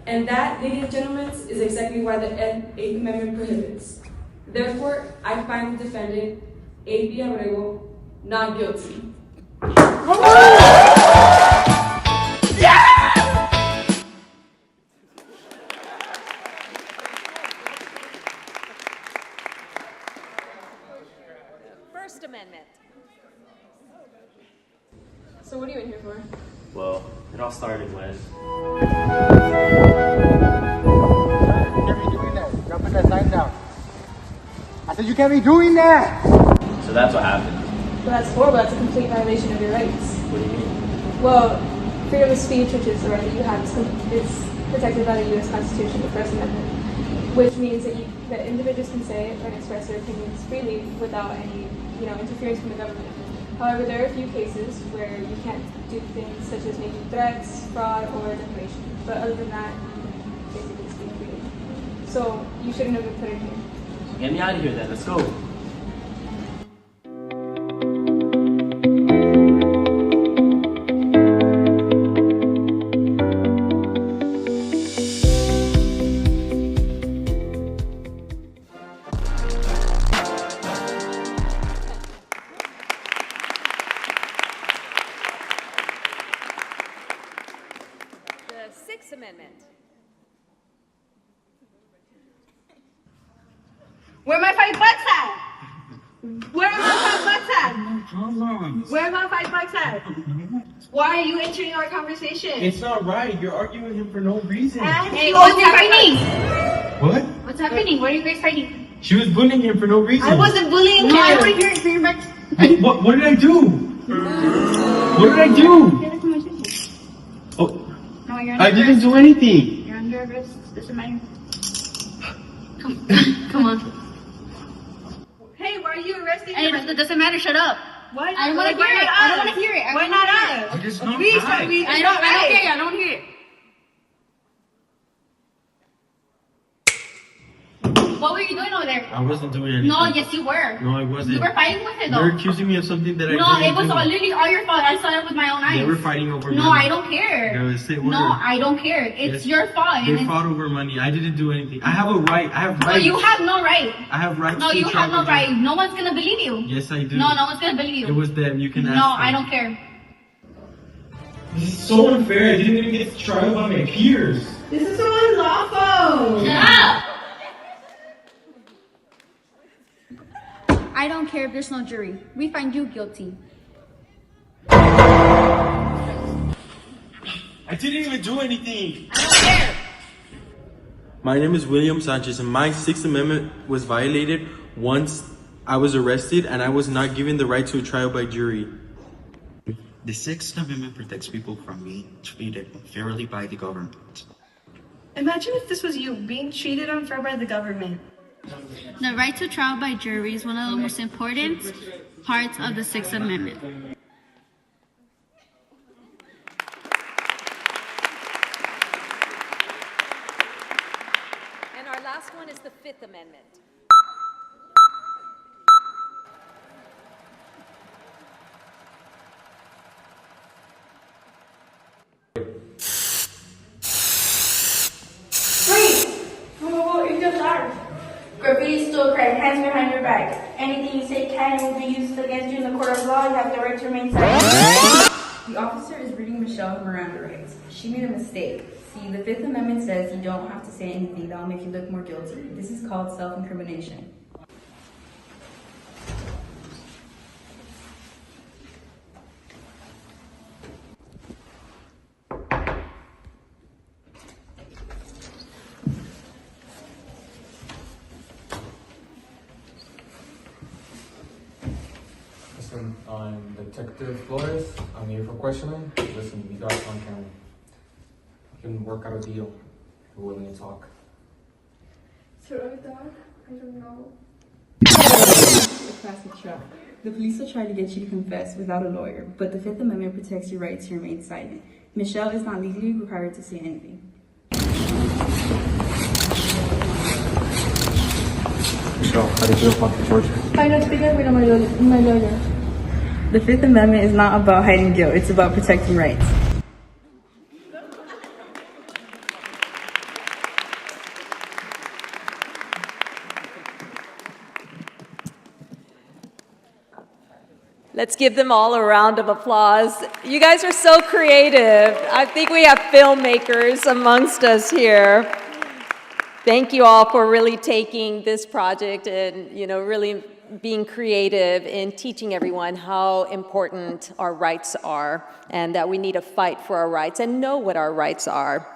[SPEAKER 7] And that, ladies and gentlemen, is exactly why the 8th Amendment prohibits. Therefore, I find the defendant, A.B. Abrego, not guilty.
[SPEAKER 2] First Amendment.
[SPEAKER 7] So what are you in here for?
[SPEAKER 28] Well, it all started when...
[SPEAKER 12] You can't be doing that. You gotta put that sign down. I said you can't be doing that!
[SPEAKER 28] So that's what happened.
[SPEAKER 7] Well, that's horrible. That's a complete violation of your rights.
[SPEAKER 28] What do you mean?
[SPEAKER 7] Well, freedom of speech, which is the right that you have, is protected by the U.S. Constitution, the First Amendment, which means that individuals can say and express their opinions freely without any, interference from the government. However, there are a few cases where you can't do things such as making threats, fraud, or defamation. But other than that, basically speak freely. So you shouldn't have been put in here.
[SPEAKER 28] Get me out of here then. Let's go.
[SPEAKER 2] Sixth Amendment.
[SPEAKER 23] Where my $5 at? Where are my $5 at? Where are my $5 at? Why are you entering our conversation?
[SPEAKER 24] It's not right. You're arguing him for no reason.
[SPEAKER 23] Hey, what's happening?
[SPEAKER 24] What?
[SPEAKER 23] What's happening? What are you guys fighting?
[SPEAKER 24] She was bullying him for no reason.
[SPEAKER 23] I wasn't bullying him. I want to hear it for your back.
[SPEAKER 24] What did I do? What did I do? Oh,
[SPEAKER 23] No, you're
[SPEAKER 24] I didn't do anything.
[SPEAKER 23] You're under arrest. Doesn't matter. Come on. Hey, why are you arresting him? It doesn't matter. Shut up. Why not? I don't want to hear it. I don't want to hear it. Why not us?
[SPEAKER 24] It's not
[SPEAKER 23] Please,
[SPEAKER 24] right.
[SPEAKER 23] I don't hear it. I don't hear it. What were you doing over there?
[SPEAKER 24] I wasn't doing anything.
[SPEAKER 23] No, yes you were.
[SPEAKER 24] No, I wasn't.
[SPEAKER 23] You were fighting with it though.
[SPEAKER 24] You're accusing me of something that I didn't
[SPEAKER 23] No, it was
[SPEAKER 24] do.
[SPEAKER 23] literally all your fault. I saw it with my own eyes.
[SPEAKER 24] They were fighting over
[SPEAKER 23] No,
[SPEAKER 24] money.
[SPEAKER 23] I don't care.
[SPEAKER 24] Guys, say word.
[SPEAKER 23] No, I don't care. It's
[SPEAKER 24] Yes.
[SPEAKER 23] your fault.
[SPEAKER 24] They
[SPEAKER 23] and
[SPEAKER 24] fought over money. I didn't do anything. I have a right. I have
[SPEAKER 23] No,
[SPEAKER 24] rights.
[SPEAKER 23] you have no right.
[SPEAKER 24] I have rights
[SPEAKER 23] No,
[SPEAKER 24] to
[SPEAKER 23] you
[SPEAKER 24] travel
[SPEAKER 23] have no
[SPEAKER 24] there.
[SPEAKER 23] right. No one's gonna believe you.
[SPEAKER 24] Yes, I do.
[SPEAKER 23] No, no one's gonna believe you.
[SPEAKER 24] It was them. You can ask
[SPEAKER 23] No,
[SPEAKER 24] them.
[SPEAKER 23] I don't care.
[SPEAKER 24] This is so unfair. I didn't even get trial by my peers.
[SPEAKER 23] This is so unlawful. Shut up. I don't care if there's no jury. We find you guilty.
[SPEAKER 24] I didn't even do anything.
[SPEAKER 23] I don't care.
[SPEAKER 1] My name is William Sanchez, and my Sixth Amendment was violated once I was arrested and I was not given the right to a trial by jury.
[SPEAKER 3] The Sixth Amendment protects people from being treated unfairly by the government.
[SPEAKER 4] Imagine if this was you, being treated unfair by the government.
[SPEAKER 18] The right to trial by jury is one of the most important parts of the Sixth Amendment.
[SPEAKER 2] And our last one is the Fifth Amendment.
[SPEAKER 23] Graffiti still cry, hands behind your back. Anything you say can and will be used against you in the court of law. You have the right to remain silent.
[SPEAKER 5] The officer is reading Michelle Miranda rights. She made a mistake. See, the Fifth Amendment says you don't have to say anything that will make you look more guilty. This is called self-incrimination.
[SPEAKER 24] Listen, I'm Detective Flores. I'm here for questioning. Listen, you got us on camera. We can work out a deal if you're willing to talk.
[SPEAKER 4] So I don't know.
[SPEAKER 5] A classic trap. The police will try to get you to confess without a lawyer, but the Fifth Amendment protects your right to remain silent. Michelle is not legally required to say anything.
[SPEAKER 24] Michelle, how do you feel about the charges?
[SPEAKER 4] I don't speak with my lawyer.
[SPEAKER 5] The Fifth Amendment is not about hiding guilt, it's about protecting rights.
[SPEAKER 2] Let's give them all a round of applause. You guys are so creative. I think we have filmmakers amongst us here. Thank you all for really taking this project and, really being creative in teaching everyone how important our rights are and that we need to fight for our rights and know what our rights are.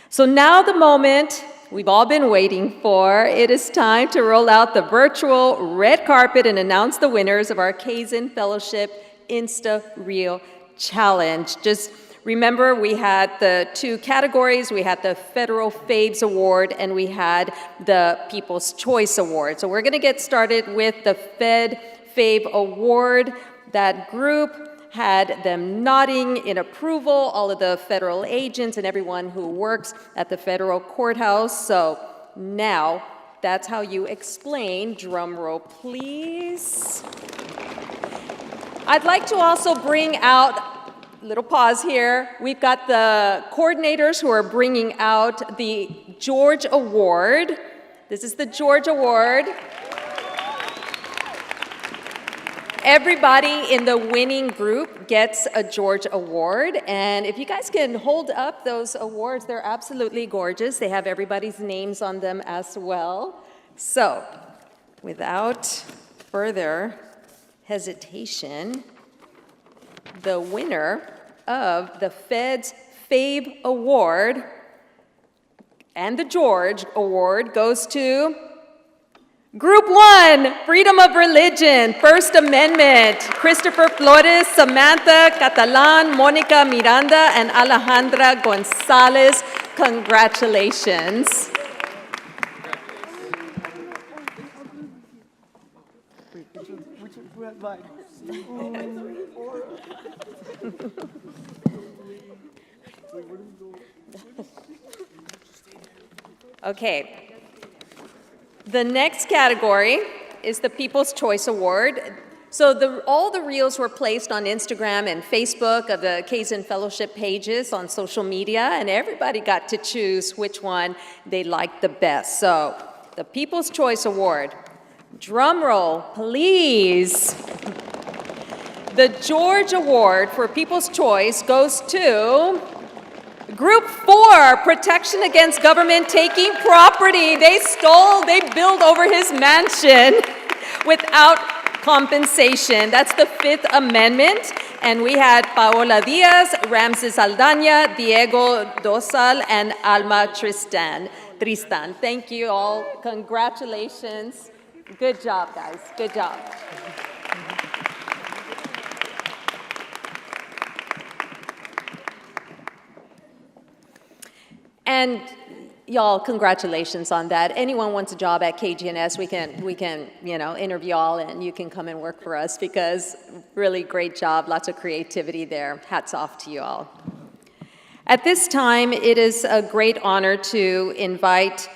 [SPEAKER 2] So now the moment we've all been waiting for. It is time to roll out the virtual red carpet and announce the winners of our Kazen Fellowship Insta Reel Challenge. Just remember, we had the two categories. We had the Federal Faves Award and we had the People's Choice Award. So we're going to get started with the Fed Fave Award. That group had them nodding in approval, all of the federal agents and everyone who works at the federal courthouse. So now that's how you explain, drum roll please. I'd like to also bring out, little pause here, we've got the coordinators who are bringing out the George Award. This is the George Award. Everybody in the winning group gets a George Award. And if you guys can hold up those awards, they're absolutely gorgeous. They have everybody's names on them as well. So, without further hesitation, the winner of the Fed's Fave Award and the George Award goes to Group 1, Freedom of Religion, First Amendment, Christopher Flores, Samantha Catalan, Monica Miranda, and Alejandra Gonzalez. Congratulations. Okay. The next category is the People's Choice Award. So all the reels were placed on Instagram and Facebook of the Kazen Fellowship pages on social media, and everybody got to choose which one they liked the best. So the People's Choice Award, drum roll, please. The George Award for People's Choice goes to Group 4, Protection Against Government Taking Property. They built over his mansion without compensation. That's the Fifth Amendment. And we had Paola Diaz, Ramses Aldana, Diego Dosal, and Alma Tristan. Thank you all. Congratulations. Good job, guys. Good job. And y'all, congratulations on that. Anyone wants a job at KGNS, we can interview y'all, and you can come and work for us, because really great job, lots of creativity there. Hats off to you all. At this time, it is a great honor to invite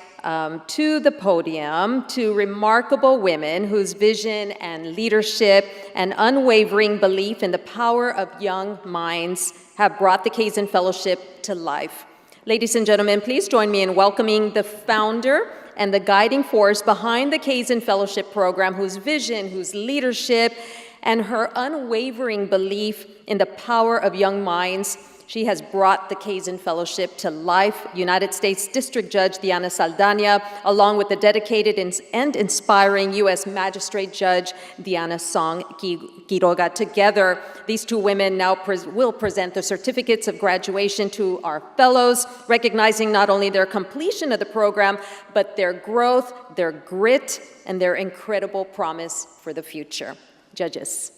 [SPEAKER 2] to the podium two remarkable women whose vision and leadership and unwavering belief in the power of young minds have brought the Kazen Fellowship to life. Ladies and gentlemen, please join me in welcoming the founder and the guiding force behind the Kazen Fellowship program, whose vision, whose leadership, and her unwavering belief in the power of young minds, she has brought the Kazen Fellowship to life. United States District Judge Diana Saldana, along with the dedicated and inspiring U.S. Magistrate Judge Diana Song Quiroga. Together, these two women now will present the certificates of graduation to our fellows, recognizing not only their completion of the program, but their growth, their grit, and their incredible promise for the future. Judges.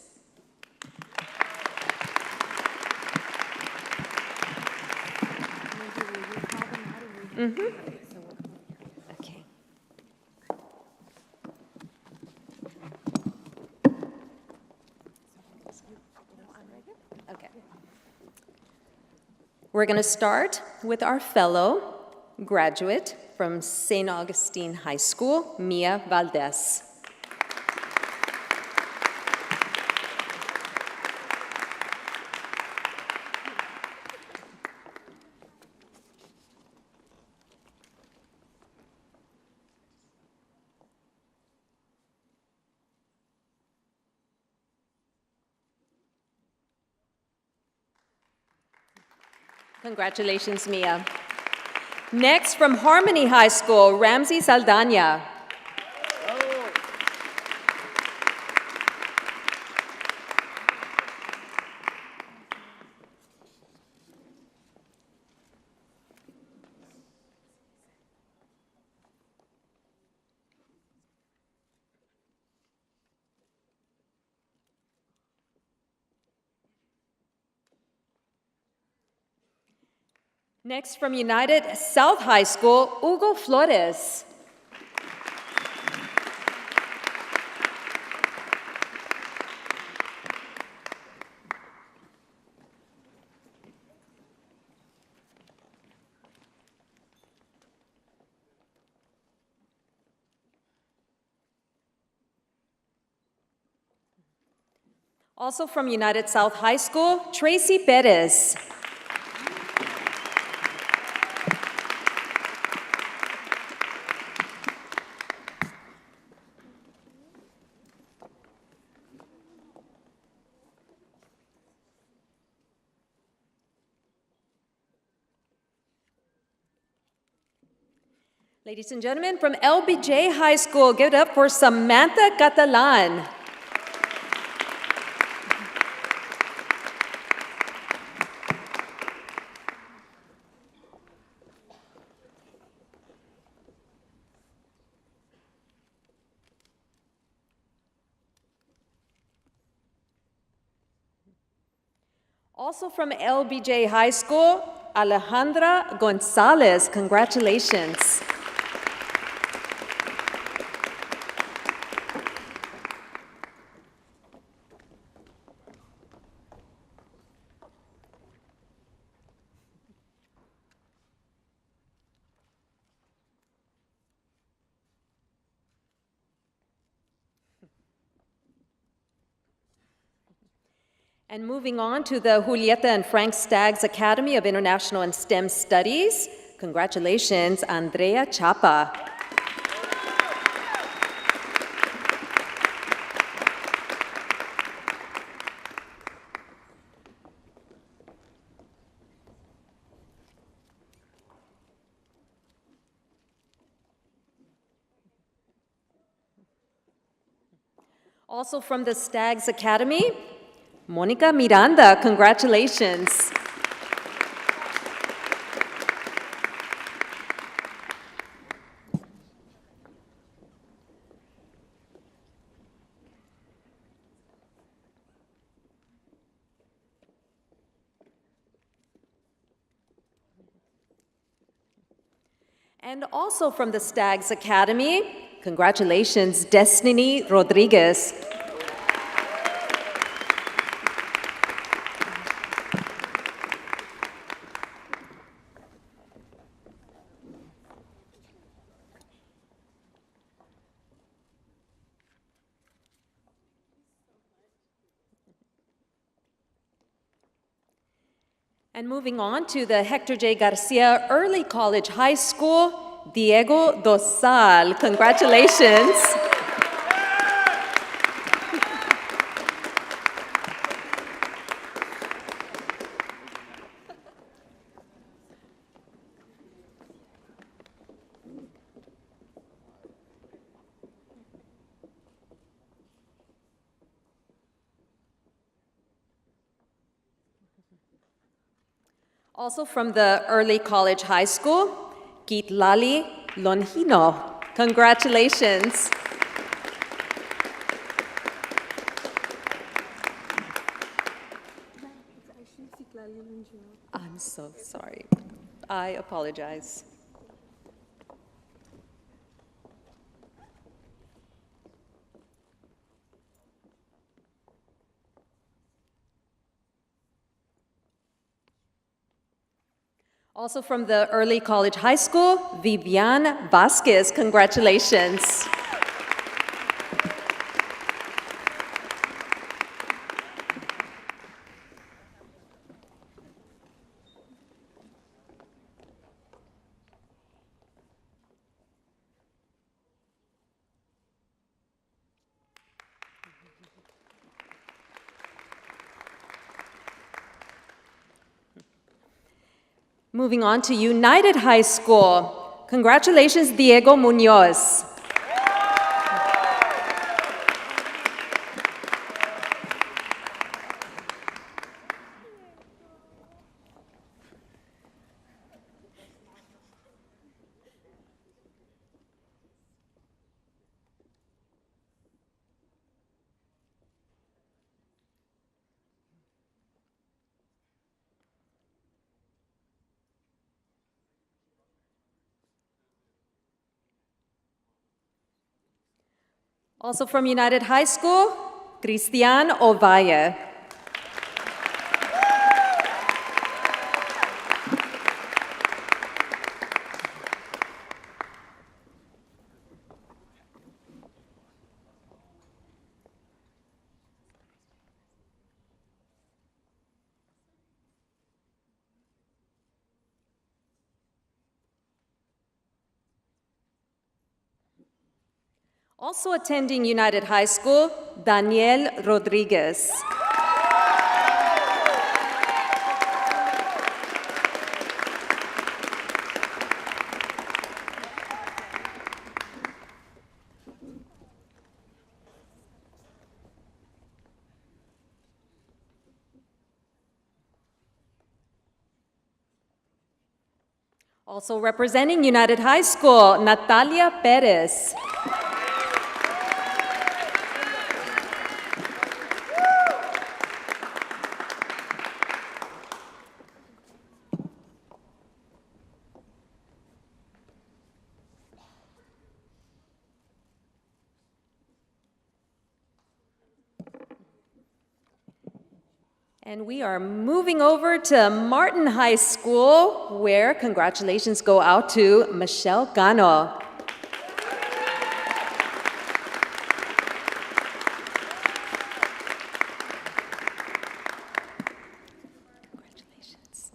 [SPEAKER 2] Okay. Okay. We're going to start with our fellow graduate from St. Augustine High School, Mia Valdez. Congratulations, Mia. Next, from Harmony High School, Ramses Aldana. Next, from United South High School, Hugo Flores. Also from United South High School, Tracy Perez. Ladies and gentlemen, from LBJ High School, give it up for Samantha Catalan. Also from LBJ High School, Alejandra Gonzalez. Congratulations. And moving on to the Julieta and Frank Staggs Academy of International and STEM Studies. Congratulations, Andrea Chapa. Also from the Staggs Academy, Monica Miranda, congratulations. And also from the Staggs Academy, congratulations, Destiny Rodriguez. And moving on to the Hector J. Garcia Early College High School, Diego Dosal. Congratulations. Also from the Early College High School, Kitlali Lonhino. Congratulations. I'm so sorry. I apologize. Also from the Early College High School, Vivian Vasquez. Congratulations. Moving on to United High School. Congratulations, Diego Munoz. Also from United High School, Cristian Ovalle. Also attending United High School, Daniel Rodriguez. Also representing United High School, Natalia Perez. And we are moving over to Martin High School, where congratulations go out to Michelle Gano. Congratulations.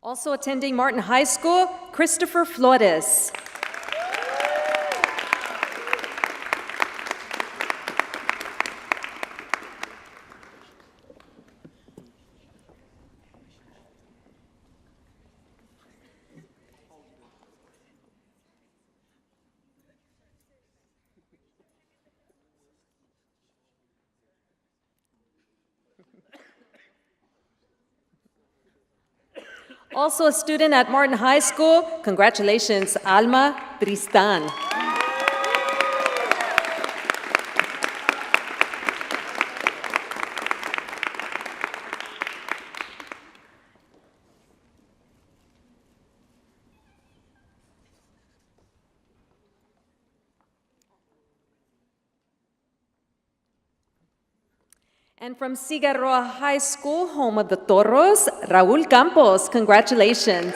[SPEAKER 2] Also attending Martin High School, Christopher Flores. Also a student at Martin High School, congratulations, Alma Tristan. And from Cigarroa High School, home of the Toros, Raúl Campos, congratulations.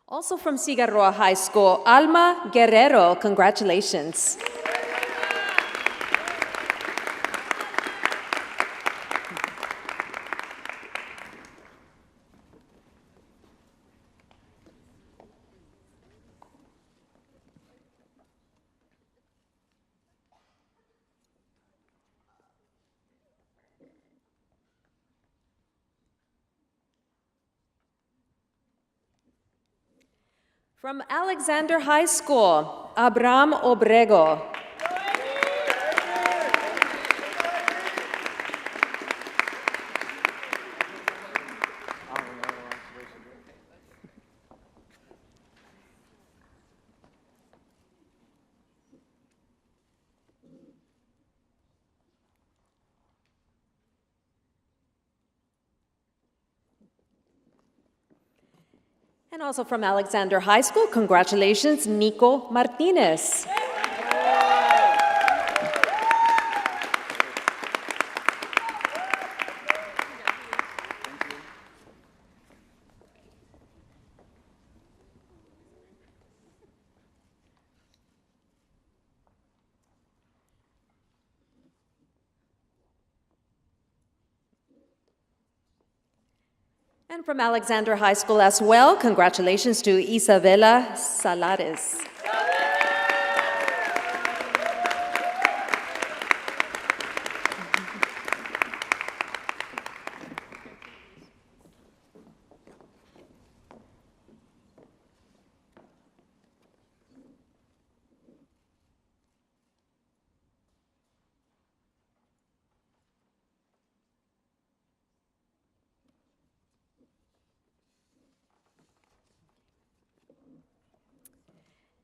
[SPEAKER 2] Also from Cigarroa High School, Alma Guerrero, congratulations. From Alexander High School, Abraham Obrego. And also from Alexander High School, congratulations, Nico Martinez. And from Alexander High School as well, congratulations to Isabela Salares.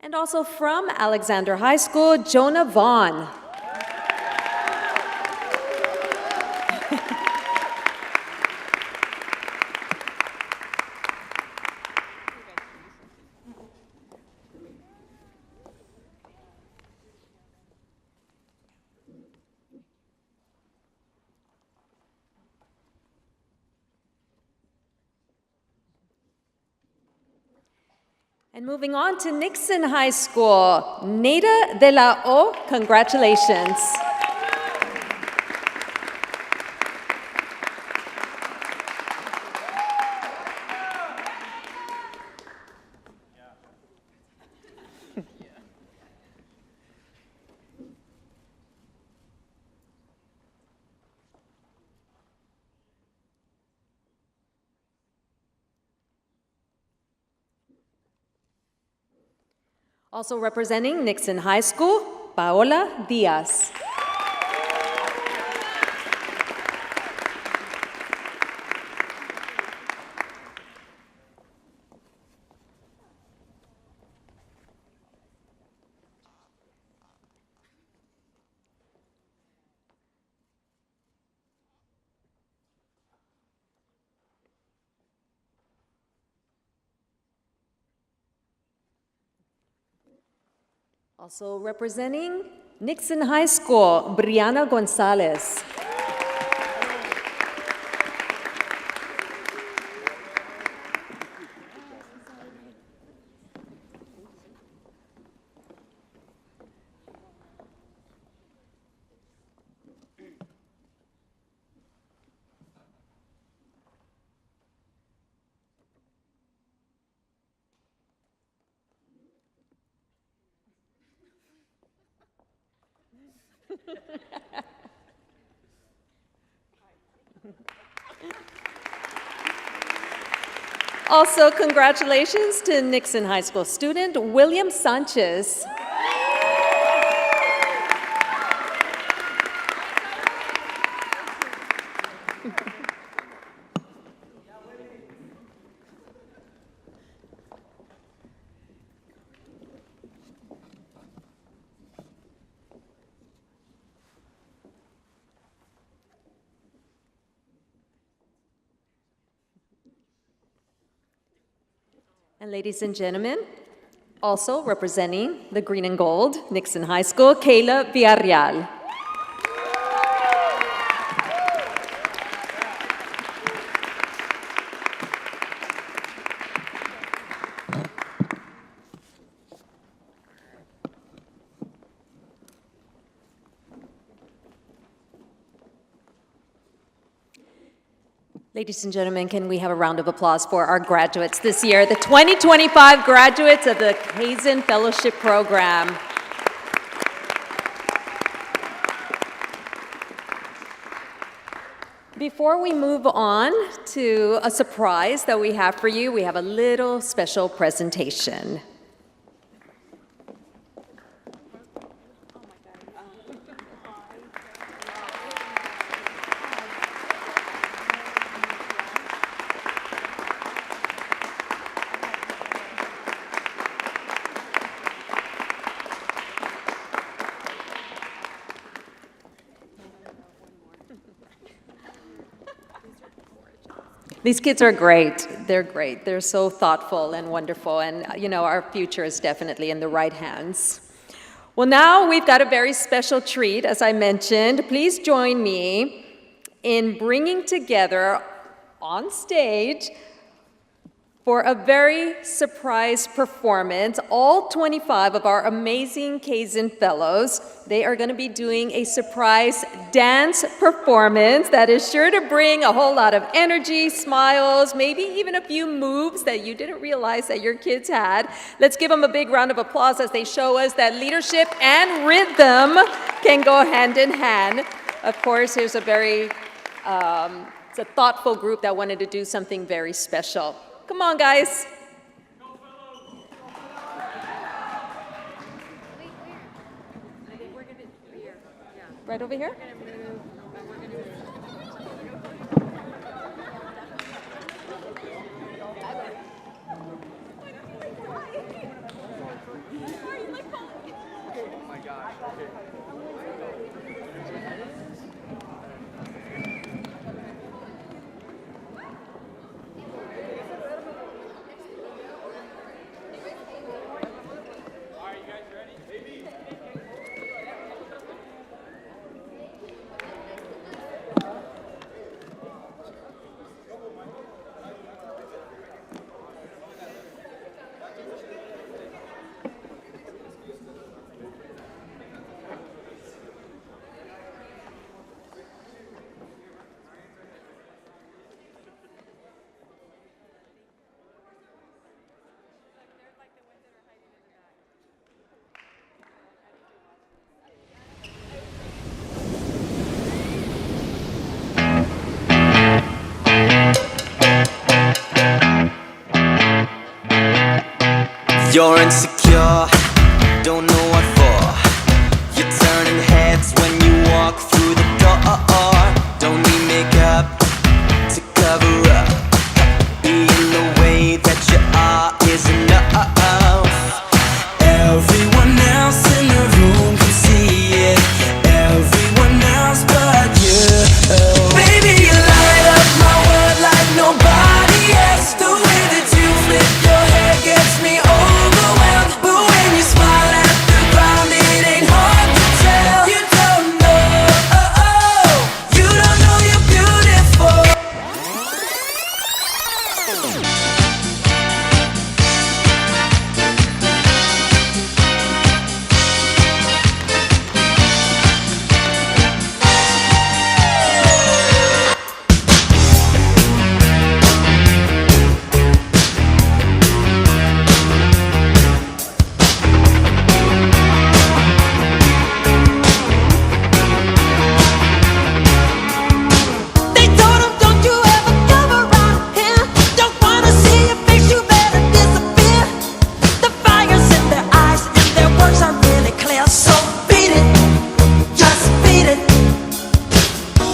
[SPEAKER 2] And also from Alexander High School, Jonah Vaughn. And moving on to Nixon High School, Neda de la O, congratulations. Also representing Nixon High School, Paola Diaz. Also representing Nixon High School, Brianna Gonzalez. Also, congratulations to Nixon High School student William Sanchez. And ladies and gentlemen, also representing the green and gold, Nixon High School, Kayla Villarreal. Ladies and gentlemen, can we have a round of applause for our graduates this year, the 2025 graduates of the Kazen Fellowship Program. Before we move on to a surprise that we have for you, we have a little special presentation. These kids are great. They're great. They're so thoughtful and wonderful. And, you know, our future is definitely in the right hands. Well, now we've got a very special treat, as I mentioned. Please join me in bringing together on stage for a very surprise performance, all 25 of our amazing Kazen Fellows. They are going to be doing a surprise dance performance that is sure to bring a whole lot of energy, smiles, maybe even a few moves that you didn't realize that your kids had. Let's give them a big round of applause as they show us that leadership and rhythm can go hand in hand. Of course, here's a very, it's a thoughtful group that wanted to do something very special. Come on, guys. Right over here?
[SPEAKER 8] You're insecure, don't know what for. You're turning heads when you walk through the door. Don't need makeup to cover up. Being the way that you are is enough. Everyone else in the room can see it. Everyone else but you. Baby, you light up my world like nobody else. The way that you flip your hair gets me overwhelmed. But when you smile at the ground, it ain't hard to tell. You don't know, you don't know you're beautiful. They told him, don't you ever come around here. Don't wanna see your face, you better disappear. The fire's in their eyes and their words are really clear. So beat it, just beat it.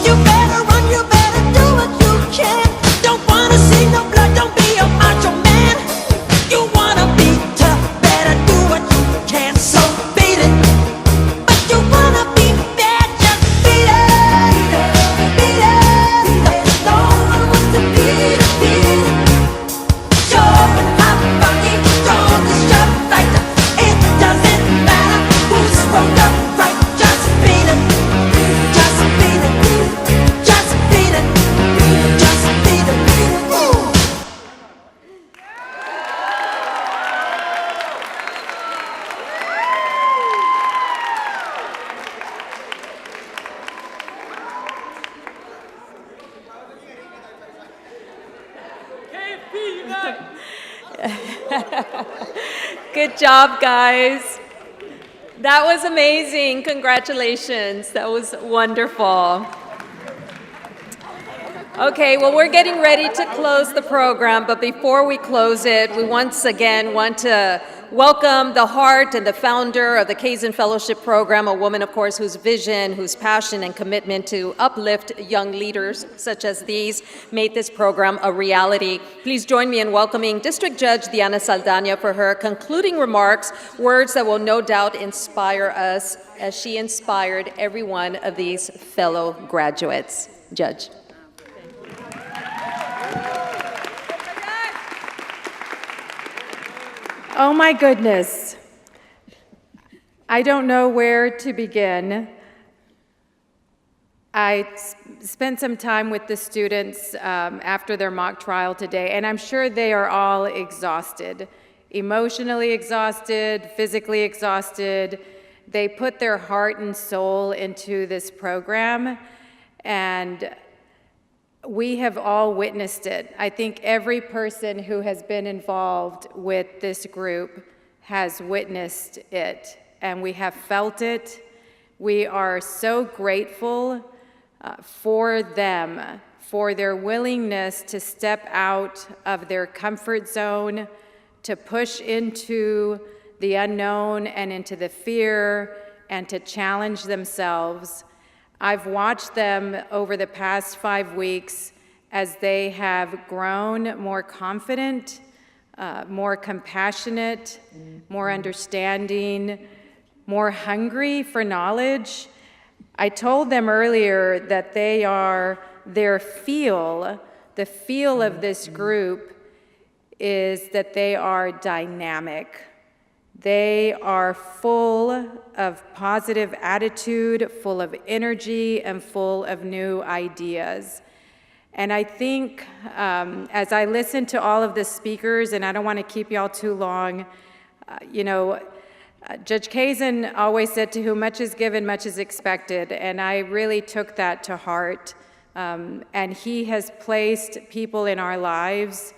[SPEAKER 8] You better run, you better do what you can. Don't wanna see no blood, don't be a macho man. You wanna be tough, better do what you can. So beat it, but you wanna be bad, just beat it. Beat it, no one wants to beat it, beat it. Sure, but I'm funky, strong as your fighter. It doesn't matter who's wrong or right, just beat it. Just beat it, just beat it, just beat it.
[SPEAKER 2] Good job, guys. That was amazing. Congratulations. That was wonderful. Okay, well, we're getting ready to close the program, but before we close it, we once again want to welcome the heart and the founder of the Kazen Fellowship Program, a woman, of course, whose vision, whose passion and commitment to uplift young leaders such as these made this program a reality. Please join me in welcoming District Judge Diana Saldana for her concluding remarks, words that will no doubt inspire us as she inspired every one of these fellow graduates. Judge.
[SPEAKER 9] Oh my goodness. I don't know where to begin. I spent some time with the students after their mock trial today, and I'm sure they are all exhausted, emotionally exhausted, physically exhausted. They put their heart and soul into this program, and we have all witnessed it. I think every person who has been involved with this group has witnessed it, and we have felt it. We are so grateful for them, for their willingness to step out of their comfort zone, to push into the unknown and into the fear, and to challenge themselves. I've watched them over the past 5 weeks as they have grown more confident, more compassionate, more understanding, more hungry for knowledge. I told them earlier that they are their feel, the feel of this group is that they are dynamic. They are full of positive attitude, full of energy, and full of new ideas. And I think as I listen to all of the speakers, and I don't want to keep y'all too long, Judge Kazen always said, to whom much is given, much is expected. And I really took that to heart. And he has placed people in our lives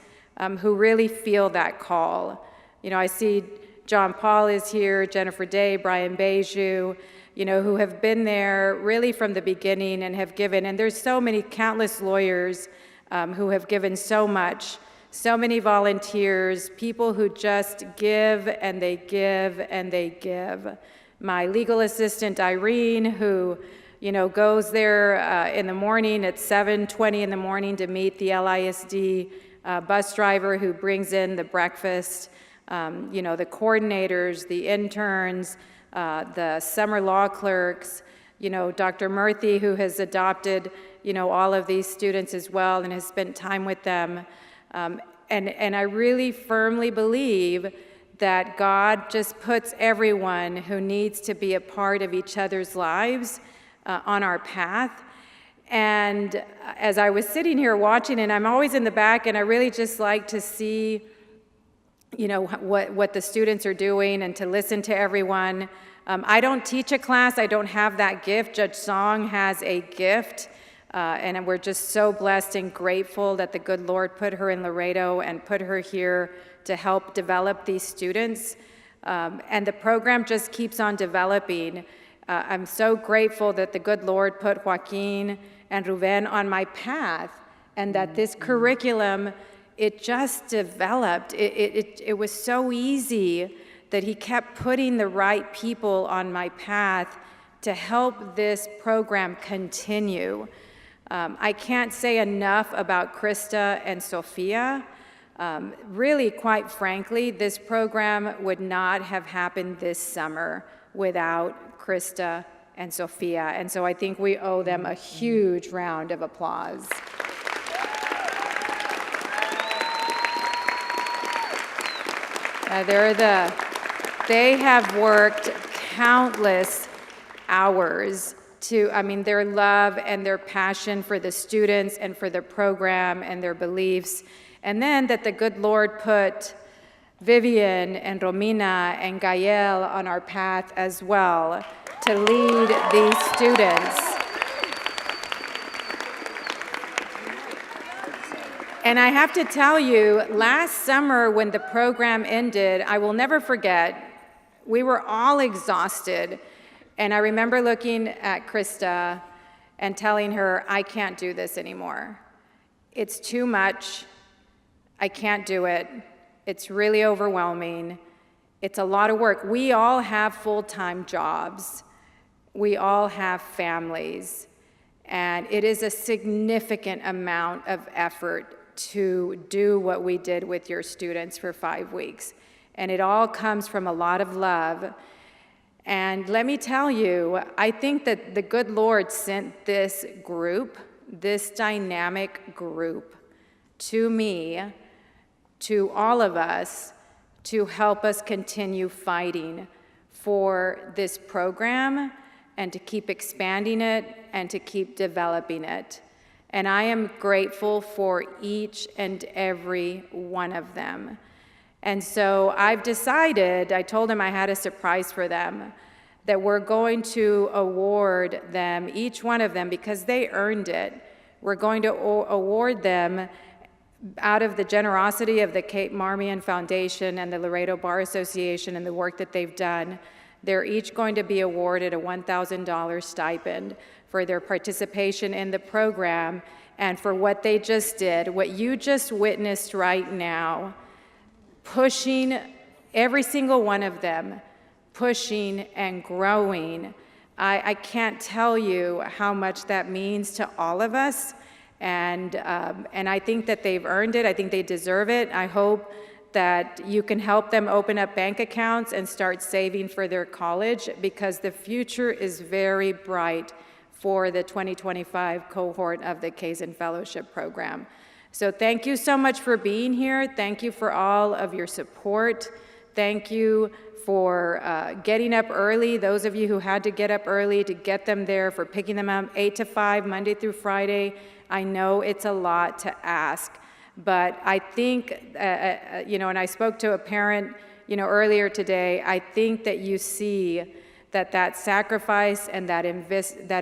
[SPEAKER 9] who really feel that call. I see John Paul is here, Jennifer Day, Brian Beju, who have been there really from the beginning and have given, and there's so many countless lawyers who have given so much. So many volunteers, people who just give and they give and they give. My legal assistant, Irene, who goes there in the morning at 7:20 in the morning to meet the LISD bus driver who brings in the breakfast, the coordinators, the interns, the summer law clerks, Dr. Murthy, who has adopted, all of these students as well and has spent time with them. And I really firmly believe that God just puts everyone who needs to be a part of each other's lives on our path. And as I was sitting here watching, and I'm always in the back, and I really just like to see, what the students are doing and to listen to everyone. I don't teach a class. I don't have that gift. Judge Song has a gift. And we're just so blessed and grateful that the good Lord put her in Laredo and put her here to help develop these students. And the program just keeps on developing. I'm so grateful that the good Lord put Joaquin and Ruben on my path and that this curriculum, it just developed. It was so easy that he kept putting the right people on my path to help this program continue. I can't say enough about Krista and Sophia. Really, quite frankly, this program would not have happened this summer without Krista and Sophia. And so I think we owe them a huge round of applause. They have worked countless hours their love and their passion for the students and for the program and their beliefs. And then that the good Lord put Vivian and Romina and Gael on our path as well to lead these students. And I have to tell you, last summer when the program ended, I will never forget, we were all exhausted. And I remember looking at Krista and telling her, I can't do this anymore. It's too much. I can't do it. It's really overwhelming. It's a lot of work. We all have full-time jobs. We all have families. And it is a significant amount of effort to do what we did with your students for 5 weeks. And it all comes from a lot of love. And let me tell you, I think that the good Lord sent this group, this dynamic group, to me, to all of us, to help us continue fighting for this program and to keep expanding it and to keep developing it. And I am grateful for each and every one of them. And so I've decided, I told them I had a surprise for them, that we're going to award them, each one of them, because they earned it. We're going to award them out of the generosity of the Kate Marmion Foundation and the Laredo Bar Association and the work that they've done. They're each going to be awarded a $1,000 stipend for their participation in the program and for what they just did, what you just witnessed right now, pushing every single one of them, pushing and growing. I can't tell you how much that means to all of us, and I think that they've earned it. I think they deserve it. I hope that you can help them open up bank accounts and start saving for their college, because the future is very bright for the 2025 cohort of the Kazen Fellowship Program. So thank you so much for being here. Thank you for all of your support. Thank you for getting up early, those of you who had to get up early to get them there, for picking them up 8 to 5, Monday through Friday. I know it's a lot to ask, but I think, and I spoke to a parent, earlier today, I think that you see that sacrifice and that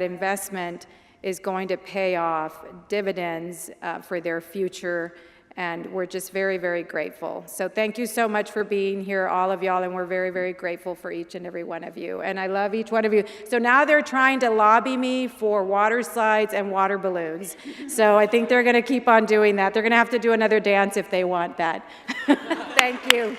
[SPEAKER 9] investment is going to pay off dividends for their future And we're just very, very grateful. So thank you so much for being here, all of y'all, and we're very, very grateful for each and every one of you. And I love each one of you. So now they're trying to lobby me for water slides and water balloons. So I think they're gonna keep on doing that. They're gonna have to do another dance if they want that. Thank you.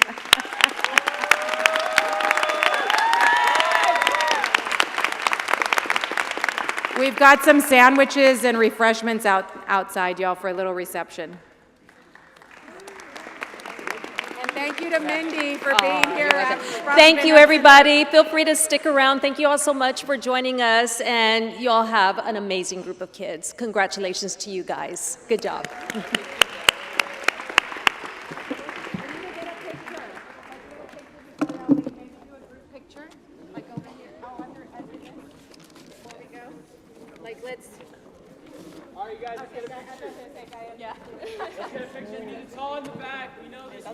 [SPEAKER 9] We've got some sandwiches and refreshments outside, y'all, for a little reception. And thank you to Mindy for being here.
[SPEAKER 2] Thank you, everybody. Feel free to stick around. Thank you all so much for joining us, and you all have an amazing group of kids. Congratulations to you guys. Good job.
[SPEAKER 22] All right, you guys, let's get a picture. Yeah. Let's get a picture. It's all in the back. We know this.